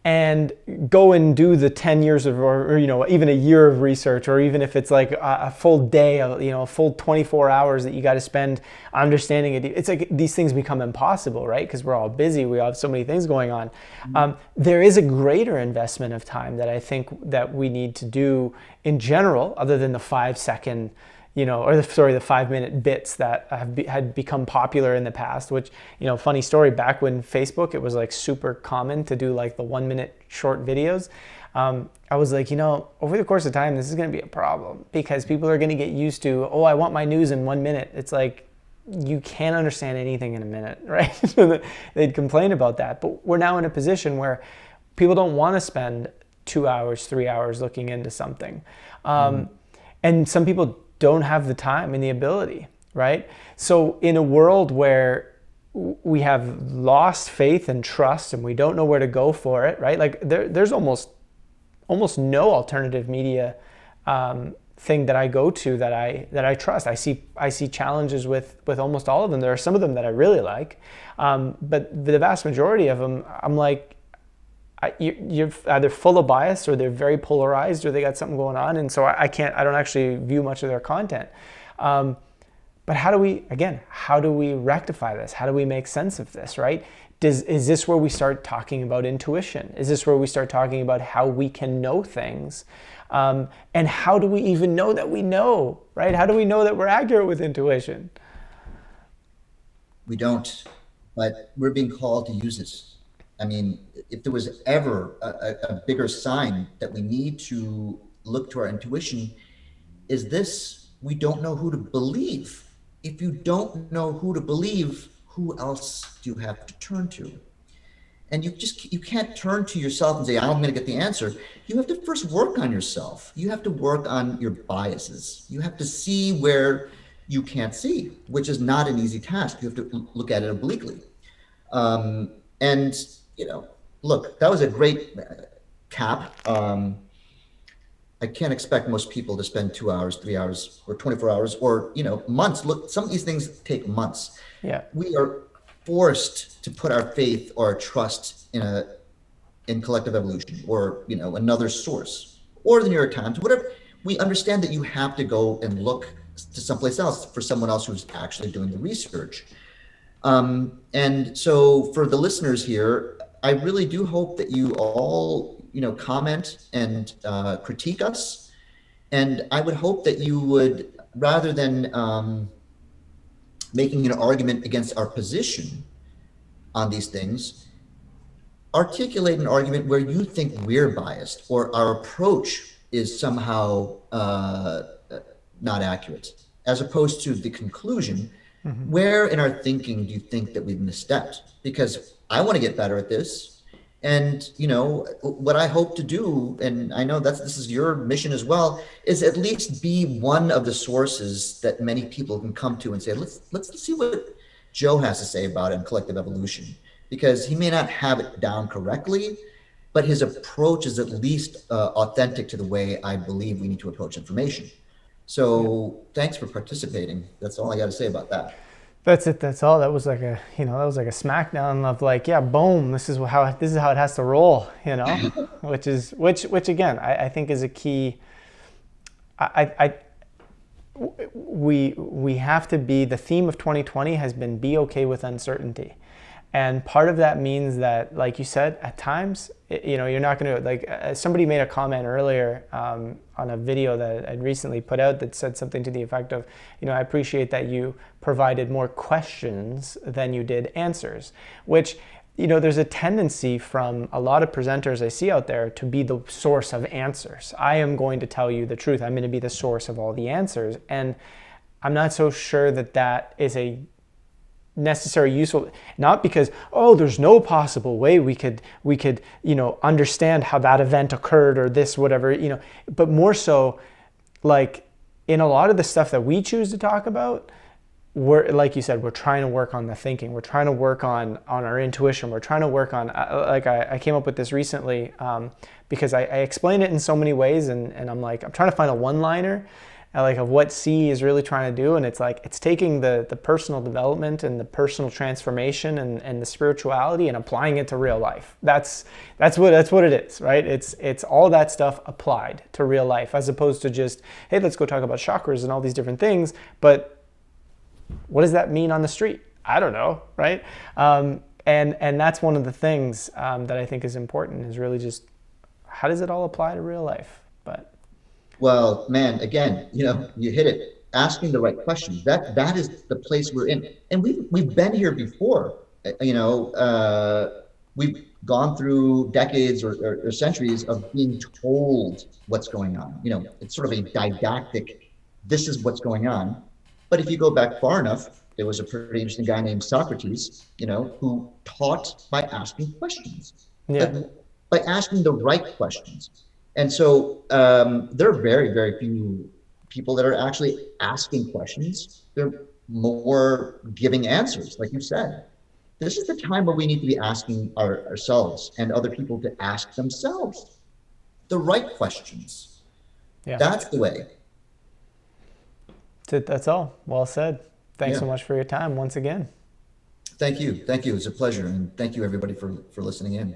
and go and do the 10 years of, or even a year of research, or even if it's like a full day, a full 24 hours that you got to spend understanding it. It's like these things become impossible, right? Because we're all busy. We have so many things going on. Mm-hmm. There is a greater investment of time that I think that we need to do in general, other than the 5-second, the 5-minute bits that had become popular in the past, which, funny story, back when Facebook, it was like super common to do like the 1-minute short videos. I was like, over the course of time, this is going to be a problem, because people are going to get used to, I want my news in 1 minute. It's like, you can't understand anything in a minute, right? So they'd complain about that. But we're now in a position where people don't want to spend 2 hours, 3 hours looking into something. And some people don't have the time and the ability, right? So in a world where we have lost faith and trust, and we don't know where to go for it, right? Like there's almost no alternative media thing that I go to that I trust. I see challenges with almost all of them. There are some of them that I really like, but the vast majority of them, I'm like, you're either full of bias, or they're very polarized, or they got something going on, and so I don't actually view much of their content. But how do we rectify this? How do we make sense of this, right? Is this where we start talking about intuition? Is this where we start talking about how we can know things? And how do we even know that we know, right? How do we know that we're accurate with intuition? We don't, but we're being called to use it. I mean, if there was ever a bigger sign that we need to look to our intuition, is this: we don't know who to believe. If you don't know who to believe, who else do you have to turn to? And you can't turn to yourself and say, I'm going to get the answer. You have to first work on yourself. You have to work on your biases. You have to see where you can't see, which is not an easy task. You have to look at it obliquely. And look, that was a great cap. I can't expect most people to spend 2 hours, 3 hours, or 24 hours, or months. Look, some of these things take months. Yeah. We are forced to put our faith or our trust in collective evolution, or another source, or the New York Times, whatever. We understand that you have to go and look to someplace else for someone else who's actually doing the research. And so for the listeners here, I really do hope that you all, comment and critique us. And I would hope that you would, rather than making an argument against our position on these things, articulate an argument where you think we're biased or our approach is somehow not accurate, as opposed to the conclusion. Where in our thinking do you think that we've misstepped? Because I want to get better at this. And, what I hope to do, and I know this is your mission as well, is at least be one of the sources that many people can come to and say, let's see what Joe has to say about it in collective evolution. Because he may not have it down correctly, but his approach is at least authentic to the way I believe we need to approach information. So thanks for participating. That's all I got to say about that. That's it. That's all. That was like a smackdown of like, yeah, boom. This is how it has to roll. Which again, I think is a key. We have to be. The theme of 2020 has been be okay with uncertainty. And part of that means that, like you said, at times, you're not going to, like, somebody made a comment earlier on a video that I'd recently put out that said something to the effect of, I appreciate that you provided more questions than you did answers, which, there's a tendency from a lot of presenters I see out there to be the source of answers. I am going to tell you the truth. I'm going to be the source of all the answers. And I'm not so sure that is a necessary, useful, not because there's no possible way we could understand how that event occurred or this whatever, but more so, like, in a lot of the stuff that we choose to talk about, we're, like you said, we're trying to work on the thinking, we're trying to work on our intuition, we're trying to work on, I came up with this recently because I explain it in so many ways, and I'm trying to find a one-liner of what C is really trying to do, and it's like it's taking the personal development and the personal transformation and the spirituality and applying it to real life. That's what it is, right? It's all that stuff applied to real life, as opposed to just, hey, let's go talk about chakras and all these different things, but what does that mean on the street? I don't know, right? And that's one of the things that I think is important, is really just how does it all apply to real life? But well, man, again, you hit it. Asking the right questions. That is the place we're in, and we've been here before. We've gone through decades or centuries of being told what's going on. It's sort of a didactic. This is what's going on. But if you go back far enough, there was a pretty interesting guy named Socrates, who taught by asking questions. Yeah. By asking the right questions. And so there are very, very few people that are actually asking questions. They're more giving answers, like you said. This is the time where we need to be asking ourselves and other people to ask themselves the right questions. Yeah. That's the way. That's all. Well said. Thanks so much for your time once again. Thank you. Thank you. It's a pleasure. And thank you, everybody, for listening in.